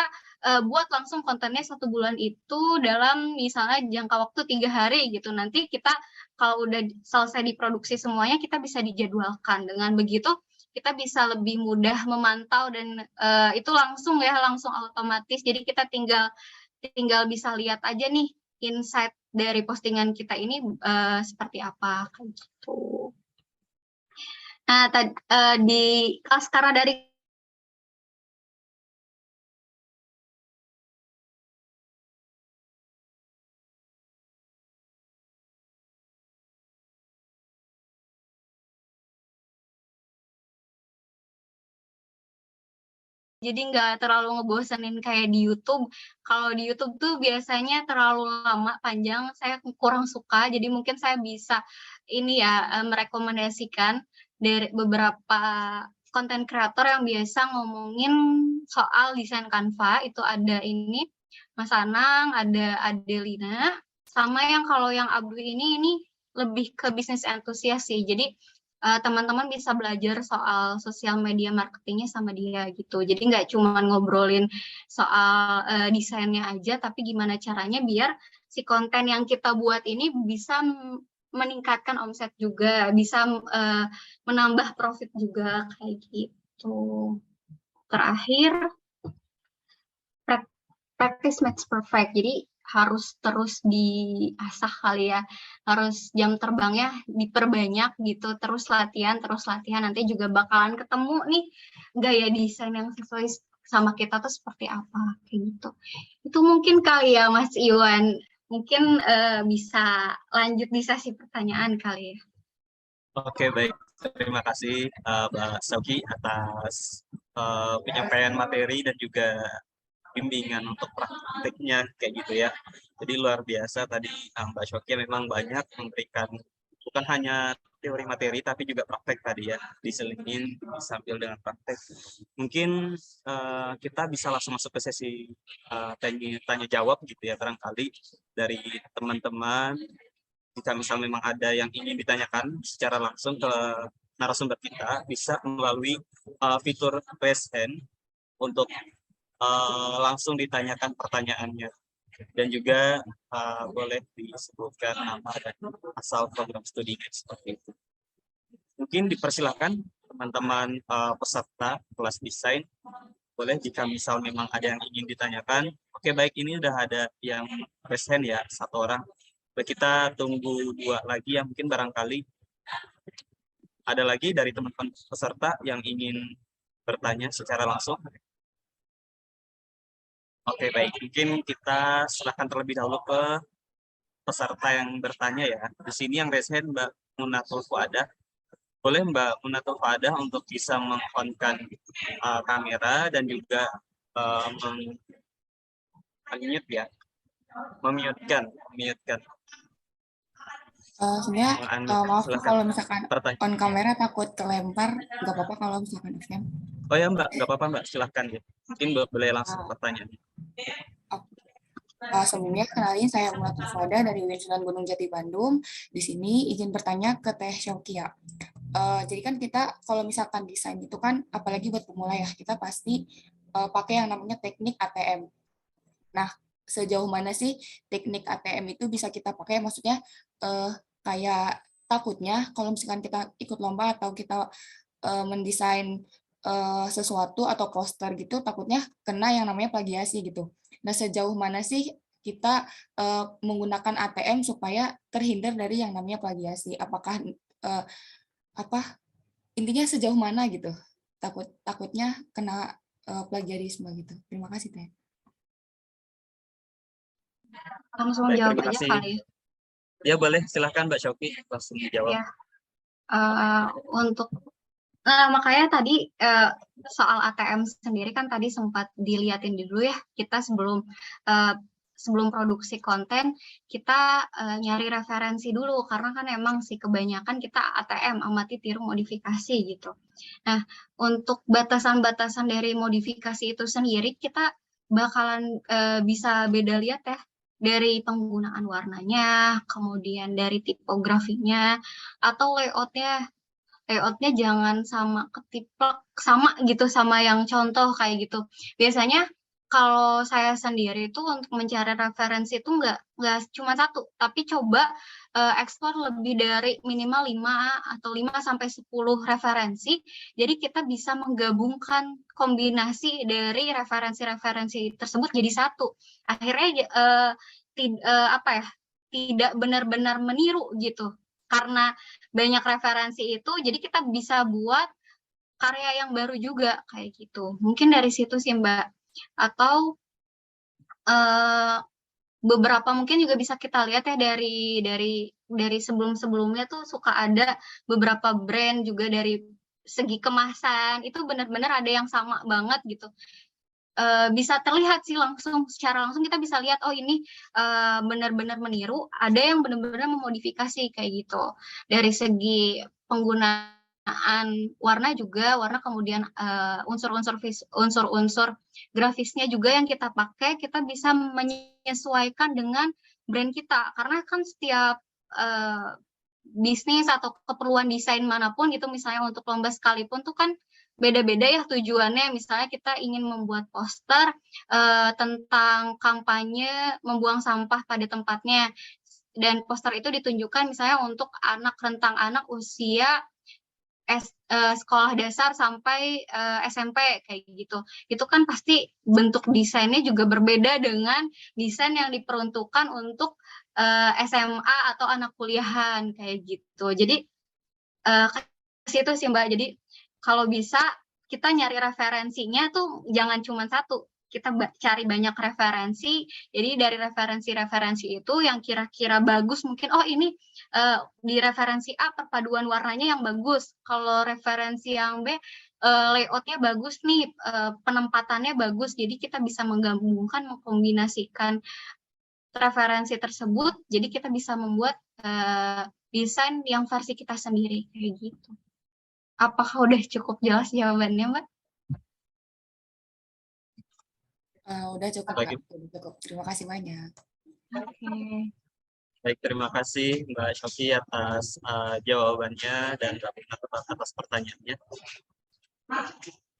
buat langsung kontennya 1 bulan itu dalam misalnya jangka waktu 3 hari gitu. Nanti kita kalau udah selesai diproduksi semuanya, kita bisa dijadwalkan. Dengan begitu, kita bisa lebih mudah memantau dan itu langsung otomatis. Jadi kita tinggal bisa lihat aja nih insight dari postingan kita ini seperti apa kayak gitu. Nah, di kelas Kara dari jadi nggak terlalu ngebosenin kayak di YouTube. Kalau di YouTube tuh biasanya terlalu lama, panjang, saya kurang suka. Jadi mungkin saya bisa ini ya merekomendasikan dari beberapa konten kreator yang biasa ngomongin soal desain Canva. Itu ada ini Mas Anang, ada Adelina, sama yang kalau yang Abdu ini lebih ke bisnis entusias sih. Jadi teman-teman bisa belajar soal sosial media marketingnya sama dia gitu. Jadi nggak cuma ngobrolin soal desainnya aja, tapi gimana caranya biar si konten yang kita buat ini bisa meningkatkan omset juga, bisa menambah profit juga kayak gitu. Terakhir, practice makes perfect. Jadi harus terus diasah kali ya, harus jam terbangnya diperbanyak gitu, terus latihan, nanti juga bakalan ketemu nih gaya desain yang sesuai sama kita tuh seperti apa, kayak gitu. Itu mungkin kali ya Mas Iwan, mungkin bisa lanjut di sesi pertanyaan kali ya. Oke, baik. Terima kasih Mbak Sauki atas penyampaian materi dan juga bimbingan untuk praktiknya kayak gitu ya. Jadi luar biasa tadi Mbak Shoki memang banyak memberikan bukan hanya teori materi tapi juga praktek tadi ya, diselingin sambil dengan praktek. Mungkin kita bisa langsung masuk ke sesi tanya jawab gitu ya, barangkali dari teman-teman jika misal memang ada yang ingin ditanyakan secara langsung ke narasumber kita bisa melalui fitur raise hand untuk langsung ditanyakan pertanyaannya, dan juga boleh disebutkan nama dan asal program studinya seperti itu. Mungkin dipersilakan teman-teman peserta kelas desain, boleh jika misal memang ada yang ingin ditanyakan. Oke, baik, ini udah ada yang raise hand ya, satu orang. Baik, kita tunggu 2 lagi yang mungkin barangkali ada lagi dari teman-teman peserta yang ingin bertanya secara langsung. Oke, baik. Mungkin kita serahkan terlebih dahulu ke peserta yang bertanya ya. Di sini yang raise hand Mbak Munatul Fuadah. Boleh Mbak Munatul Fuadah untuk bisa meng-on-kan kamera dan juga mute ya. Memute-kan. Sebenarnya maaf kalau misalkan on kamera takut kelempar, nggak apa-apa kalau misalkan FM. Oh ya Mbak, nggak apa-apa Mbak, silahkan ya. Mungkin boleh langsung pertanyaan. Sebelumnya kenalin saya Munatul Fuadah dari Sunan Gunung Jati Bandung. Di sini izin bertanya ke Teh Shoki ya. Jadi kan kita kalau misalkan desain itu kan apalagi buat pemula ya, kita pasti pakai yang namanya teknik ATM. Nah, sejauh mana sih teknik ATM itu bisa kita pakai? Maksudnya kayak takutnya kalau misalkan kita ikut lomba atau kita mendesain sesuatu atau poster gitu, takutnya kena yang namanya plagiasi gitu. Nah, sejauh mana sih kita menggunakan ATM supaya terhindar dari yang namanya plagiasi? Apakah intinya sejauh mana gitu? Takutnya kena plagiarisme gitu. Terima kasih, Teh. Langsung Baik, jawab terima aja kasih. kali ya. Ya boleh, silahkan Mbak Shoki langsung dijawab. Ya. Makanya tadi soal ATM sendiri kan tadi sempat dilihatin dulu ya, kita sebelum produksi konten kita nyari referensi dulu, karena kan emang sih kebanyakan kita ATM, amati tiru modifikasi gitu. Nah, untuk batasan-batasan dari modifikasi itu sendiri kita bakalan bisa beda lihat ya, dari penggunaan warnanya, kemudian dari tipografinya, atau layoutnya jangan sama ketiplek sama gitu sama yang contoh kayak gitu. Biasanya kalau saya sendiri itu untuk mencari referensi itu nggak cuma satu, tapi coba eksplor lebih dari minimal 5 atau 5 sampai 10 referensi. Jadi kita bisa menggabungkan kombinasi dari referensi-referensi tersebut jadi satu. Akhirnya tidak benar-benar meniru gitu. Karena banyak referensi itu, jadi kita bisa buat karya yang baru juga kayak gitu. Mungkin dari situ sih Mbak. Atau beberapa mungkin juga bisa kita lihat ya dari sebelum-sebelumnya tuh suka ada beberapa brand juga dari segi kemasan itu benar-benar ada yang sama banget gitu. Bisa terlihat sih secara langsung kita bisa lihat oh ini benar-benar meniru, ada yang benar-benar memodifikasi kayak gitu. Dari segi penggunaan warna juga, warna kemudian unsur-unsur grafisnya juga yang kita pakai, kita bisa menyesuaikan dengan brand kita. Karena kan setiap bisnis atau keperluan desain manapun gitu, misalnya untuk lomba sekalipun tuh kan beda-beda ya tujuannya. Misalnya kita ingin membuat poster tentang kampanye membuang sampah pada tempatnya, dan poster itu ditunjukkan misalnya untuk rentang anak usia sekolah dasar sampai SMP kayak gitu. Itu kan pasti bentuk desainnya juga berbeda dengan desain yang diperuntukkan untuk SMA atau anak kuliahan kayak gitu. Jadi ke situ sih Mbak. Jadi kalau bisa kita nyari referensinya tuh jangan cuma satu, kita cari banyak referensi. Jadi dari referensi-referensi itu yang kira-kira bagus mungkin ini di referensi A perpaduan warnanya yang bagus. Kalau referensi yang B layoutnya bagus nih, penempatannya bagus. Jadi kita bisa menggabungkan, mengkombinasikan referensi tersebut. Jadi kita bisa membuat desain yang versi kita sendiri kayak gitu. Apakah udah cukup jelas jawabannya, Mbak? Udah cukup, Bagi- Kak. Cukup. Terima kasih banyak. Oke. Baik, terima kasih Mbak Shoki atas jawabannya dan atas pertanyaannya.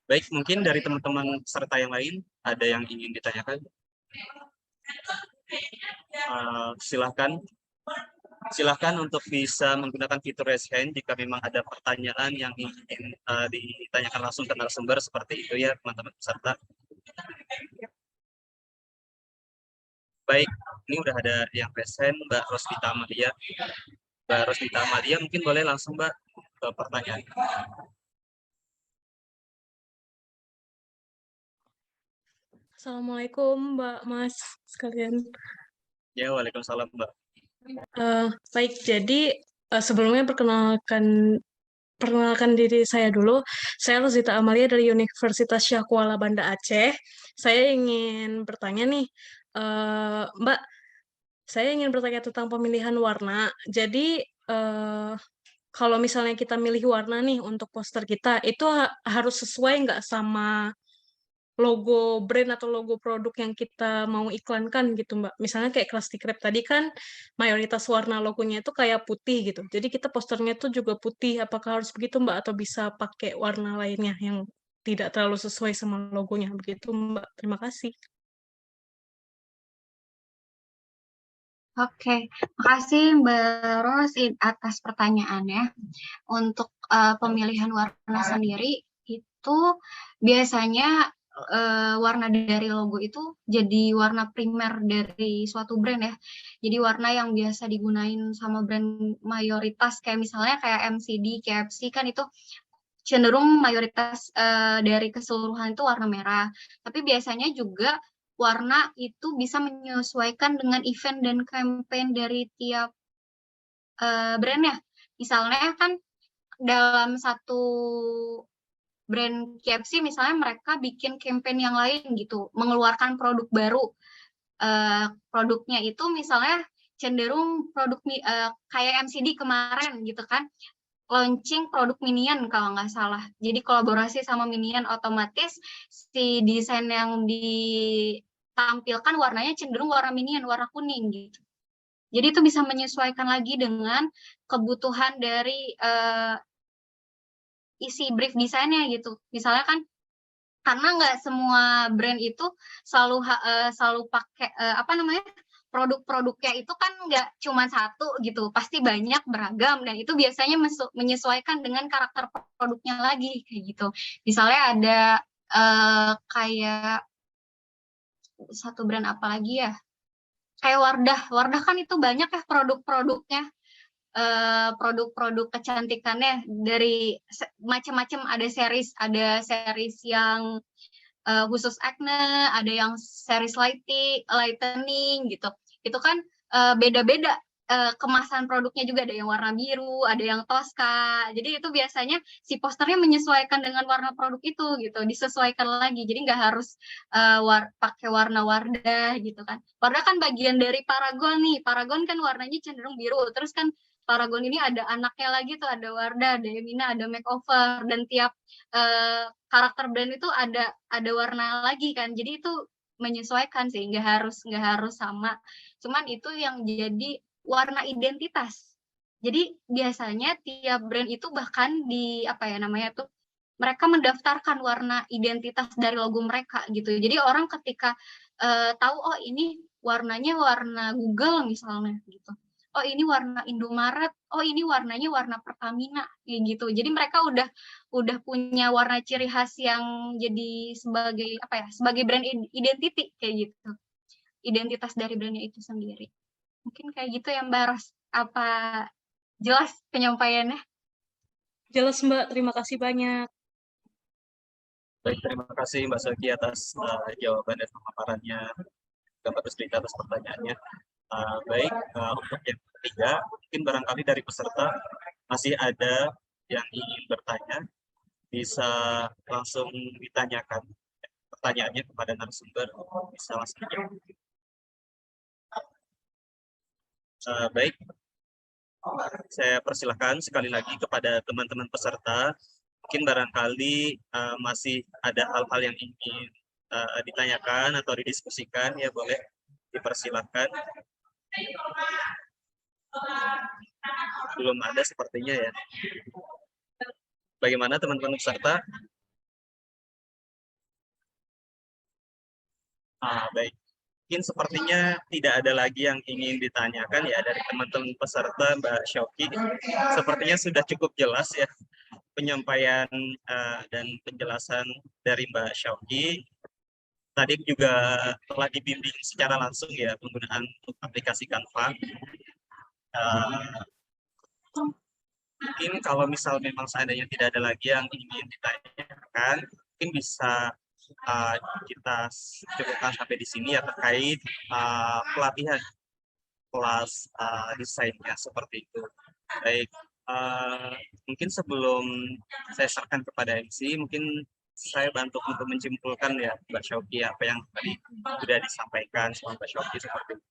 Baik, mungkin dari teman-teman peserta yang lain ada yang ingin ditanyakan? Silahkan untuk bisa menggunakan fitur raise hand jika memang ada pertanyaan yang ingin ditanyakan langsung ke narasumber seperti itu ya teman-teman peserta. Baik, ini udah ada yang raise hand, Mbak Rosvita Amalia. Mbak Rosvita Amalia mungkin boleh langsung Mbak ke pertanyaan. Assalamualaikum Mbak Mas sekalian. Ya, waalaikumsalam Mbak. Baik, jadi sebelumnya perkenalkan diri saya dulu. Saya Rosita Amalia dari Universitas Syah Kuala Banda Aceh. Saya ingin bertanya nih, Mbak, saya ingin bertanya tentang pemilihan warna. Jadi kalau misalnya kita milih warna nih untuk poster kita, itu harus sesuai nggak sama logo brand atau logo produk yang kita mau iklankan gitu Mbak. Misalnya kayak Krusty Krab tadi kan mayoritas warna logonya itu kayak putih gitu. Jadi kita posternya itu juga putih. Apakah harus begitu Mbak atau bisa pakai warna lainnya yang tidak terlalu sesuai sama logonya begitu Mbak. Terima kasih. Oke, makasih Mbak Ros atas pertanyaannya. Untuk pemilihan warna sendiri itu biasanya warna dari logo itu jadi warna primer dari suatu brand ya. Jadi warna yang biasa digunain sama brand mayoritas kayak misalnya kayak MCD, KFC kan itu cenderung mayoritas dari keseluruhan itu warna merah. Tapi biasanya juga warna itu bisa menyesuaikan dengan event dan campaign dari tiap brand ya. Misalnya kan dalam satu brand KFC misalnya mereka bikin campaign yang lain gitu, mengeluarkan produk baru. Produknya itu misalnya cenderung produk kayak MCD kemarin gitu kan, launching produk Minion kalau nggak salah. Jadi kolaborasi sama Minion, otomatis si desain yang ditampilkan warnanya cenderung warna Minion, warna kuning gitu. Jadi itu bisa menyesuaikan lagi dengan kebutuhan dari isi brief desainnya gitu. Misalnya kan karena nggak semua brand itu selalu pakai produk-produknya itu kan nggak cuma satu gitu, pasti banyak beragam dan itu biasanya menyesuaikan dengan karakter produknya lagi kayak gitu. Misalnya ada kayak satu brand apa lagi ya? kayak Wardah kan itu banyak ya produk-produknya, produk-produk kecantikannya dari macam-macam, ada series yang khusus acne, ada yang series lightening gitu. Itu kan beda-beda kemasan produknya juga, ada yang warna biru, ada yang Tosca. Jadi itu biasanya si posternya menyesuaikan dengan warna produk itu gitu, disesuaikan lagi. Jadi nggak harus pakai warna Wardah gitu kan. Wardah kan bagian dari Paragon nih. Paragon kan warnanya cenderung biru. Terus kan Paragon ini ada anaknya lagi tuh, ada Wardah, ada Emina, ada Makeover, dan tiap karakter brand itu ada warna lagi kan. Jadi itu menyesuaikan sih, nggak harus sama. Cuman itu yang jadi warna identitas. Jadi biasanya tiap brand itu bahkan di apa ya namanya tuh, mereka mendaftarkan warna identitas dari logo mereka gitu. Jadi orang ketika tahu oh ini warnanya warna Google misalnya gitu. Oh ini warna Indomaret, oh ini warnanya warna Pertamina kayak gitu. Jadi mereka udah punya warna ciri khas yang jadi sebagai apa ya? Sebagai brand identity kayak gitu. Identitas dari brandnya itu sendiri. Mungkin kayak gitu ya Mbak Ros. Apa jelas penyampaiannya? Jelas Mbak, terima kasih banyak. Baik, terima kasih Mbak Soki atas jawaban dan pemaparannya, Mbak Rusli atas pertanyaannya. Baik, untuk yang ketiga, mungkin barangkali dari peserta masih ada yang ingin bertanya, bisa langsung ditanyakan pertanyaannya kepada narasumber, bisa langsung dijawab. Baik, saya persilahkan sekali lagi kepada teman-teman peserta, mungkin barangkali masih ada hal-hal yang ingin ditanyakan atau didiskusikan, ya boleh dipersilahkan. Belum ada sepertinya ya. Bagaimana teman-teman peserta? Baik. Mungkin sepertinya tidak ada lagi yang ingin ditanyakan ya dari teman-teman peserta Mbak Shoki. Sepertinya sudah cukup jelas ya penyampaian dan penjelasan dari Mbak Shoki. Tadi juga telah dibimbing secara langsung ya penggunaan aplikasi Canva. Mungkin kalau misal memang seandainya tidak ada lagi yang ingin ditanyakan, mungkin bisa kita cukupkan sampai di sini ya terkait pelatihan kelas desainnya seperti itu. Baik, mungkin sebelum saya serahkan kepada MC, mungkin saya bantu untuk menyimpulkan ya Mbak Shoki apa yang tadi sudah disampaikan sama Mbak Shoki seperti itu.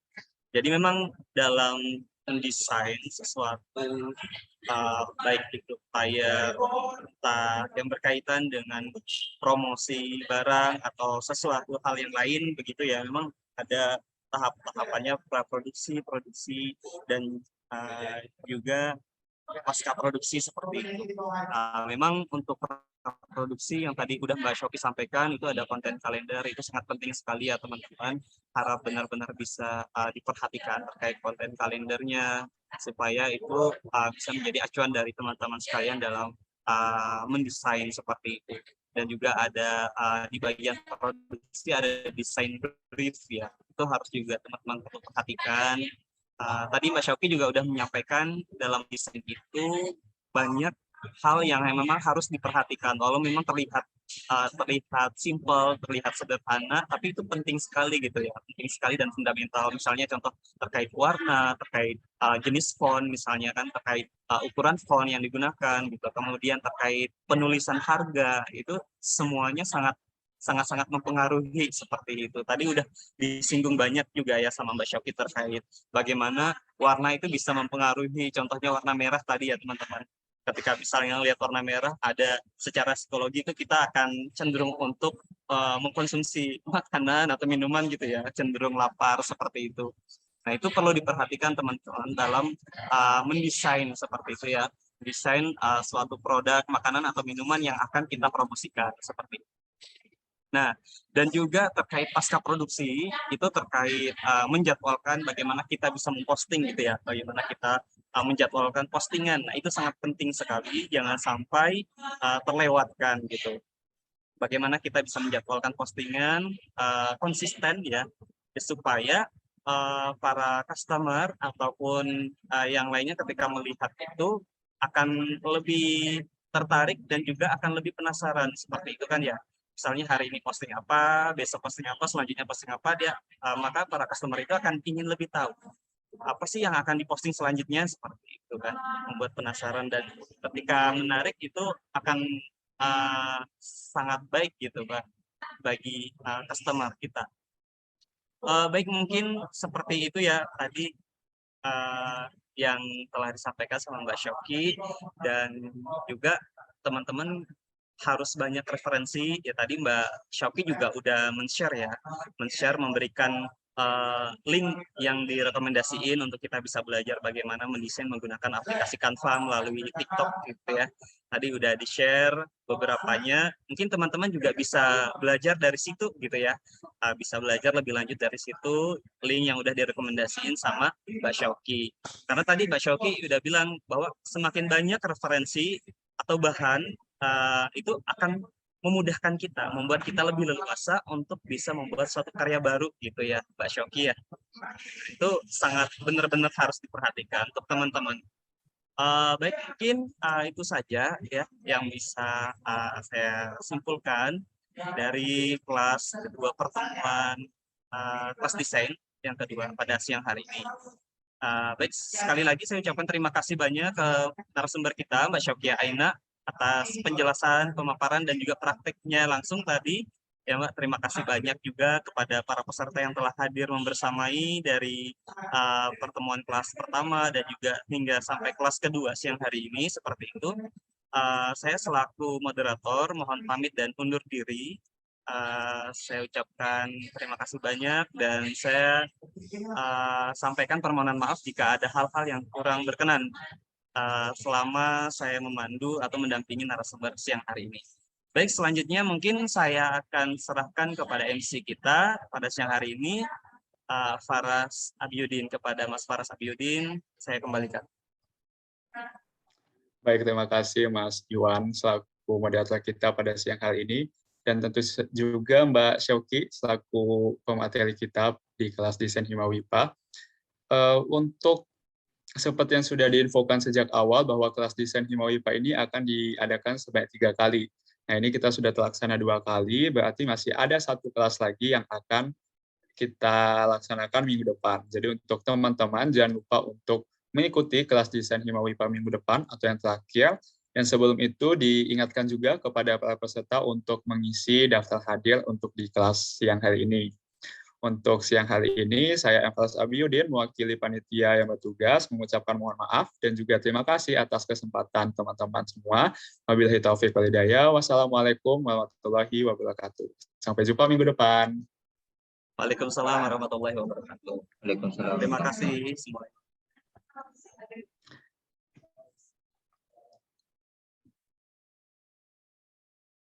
Jadi memang dalam mendesain sesuatu baik itu flyer, entah yang berkaitan dengan promosi barang atau sesuatu hal yang lain begitu ya, memang ada tahap-tahapannya, praproduksi, produksi, dan juga pasca produksi seperti itu. Memang untuk produksi yang tadi udah Mbak Shoki sampaikan, itu ada konten kalender, itu sangat penting sekali ya teman-teman. Harap benar-benar bisa diperhatikan terkait konten kalendernya, supaya itu bisa menjadi acuan dari teman-teman sekalian dalam mendesain seperti itu. Dan juga ada di bagian produksi ada desain brief ya, itu harus juga teman-teman perlu perhatikan. Tadi Mbak Shoki juga udah menyampaikan dalam desain itu banyak hal yang memang harus diperhatikan. Walau memang terlihat simpel, terlihat sederhana, tapi itu penting sekali gitu ya, penting sekali dan fundamental. Misalnya contoh terkait warna, terkait jenis font, misalnya kan terkait ukuran font yang digunakan, gitu. Kemudian terkait penulisan harga, itu semuanya sangat mempengaruhi seperti itu. Tadi udah disinggung banyak juga ya sama Mbak Shoki terkait bagaimana warna itu bisa mempengaruhi. Contohnya warna merah tadi ya teman-teman. Ketika misalnya lihat warna merah, ada secara psikologi itu kita akan cenderung untuk mengkonsumsi makanan atau minuman gitu ya, cenderung lapar seperti itu. Nah itu perlu diperhatikan teman-teman dalam mendesain seperti itu ya, desain suatu produk makanan atau minuman yang akan kita promosikan seperti itu. Nah, dan juga terkait pasca produksi, itu terkait menjadwalkan bagaimana kita bisa memposting gitu ya, bagaimana kita menjadwalkan postingan. Nah, itu sangat penting sekali, jangan sampai terlewatkan gitu. Bagaimana kita bisa menjadwalkan postingan konsisten ya, supaya para customer ataupun yang lainnya ketika melihat itu akan lebih tertarik dan juga akan lebih penasaran seperti itu kan ya. Misalnya hari ini posting apa, besok posting apa, selanjutnya posting apa, maka para customer itu akan ingin lebih tahu apa sih yang akan diposting selanjutnya seperti itu kan, membuat penasaran dan ketika menarik itu akan sangat baik gitu Pak bagi customer kita. Baik mungkin seperti itu ya tadi yang telah disampaikan sama Mbak Syoki dan juga teman-teman harus banyak referensi ya tadi Mbak Syoki juga udah men-share memberikan link yang direkomendasiin untuk kita bisa belajar bagaimana mendesain menggunakan aplikasi Canva melalui TikTok gitu ya. Tadi udah di-share beberapanya. Mungkin teman-teman juga bisa belajar dari situ gitu ya. Bisa belajar lebih lanjut dari situ, link yang udah direkomendasiin sama Mbak Syoki. Karena tadi Mbak Syoki udah bilang bahwa semakin banyak referensi atau bahan itu akan memudahkan kita, membuat kita lebih leluasa untuk bisa membuat suatu karya baru gitu ya, Mbak Syoki ya. Itu sangat benar-benar harus diperhatikan untuk teman-teman. Baik, mungkin itu saja ya yang bisa saya simpulkan dari kelas kedua pertemuan kelas desain yang kedua pada siang hari ini. Baik, sekali lagi saya ucapkan terima kasih banyak ke narasumber kita, Mbak Syokia Aina, atas penjelasan, pemaparan, dan juga prakteknya langsung tadi. Ya Mbak, terima kasih banyak juga kepada para peserta yang telah hadir membersamai dari pertemuan kelas pertama dan juga hingga sampai kelas kedua siang hari ini, seperti itu. Saya selaku moderator mohon pamit dan undur diri. Saya ucapkan terima kasih banyak dan saya sampaikan permohonan maaf jika ada hal-hal yang kurang berkenan selama saya memandu atau mendampingi narasumber siang hari ini. Baik, selanjutnya mungkin saya akan serahkan kepada MC kita pada siang hari ini, Faras Abiudin. Kepada Mas Faras Abiudin, saya kembalikan. Baik, terima kasih Mas Iwan selaku moderator kita pada siang hari ini. Dan tentu juga Mbak Syoki selaku pemateri kita di kelas desain Himawipa. Untuk seperti yang sudah diinfokan sejak awal bahwa kelas desain Himawipa ini akan diadakan sebanyak 3 kali. Nah, ini kita sudah terlaksana 2 kali, berarti masih ada 1 kelas lagi yang akan kita laksanakan minggu depan. Jadi untuk teman-teman jangan lupa untuk mengikuti kelas desain Himawipa minggu depan atau yang terakhir. Dan sebelum itu diingatkan juga kepada para peserta untuk mengisi daftar hadir untuk di kelas siang hari ini. Untuk siang hari ini, saya Faras Abiudin, mewakili panitia yang bertugas, mengucapkan mohon maaf dan juga terima kasih atas kesempatan teman-teman semua. Wabillahi taufiq wal hidayah. Wassalamualaikum warahmatullahi wabarakatuh. Sampai jumpa minggu depan. Waalaikumsalam warahmatullahi wabarakatuh. Waalaikumsalam. Terima kasih semuanya.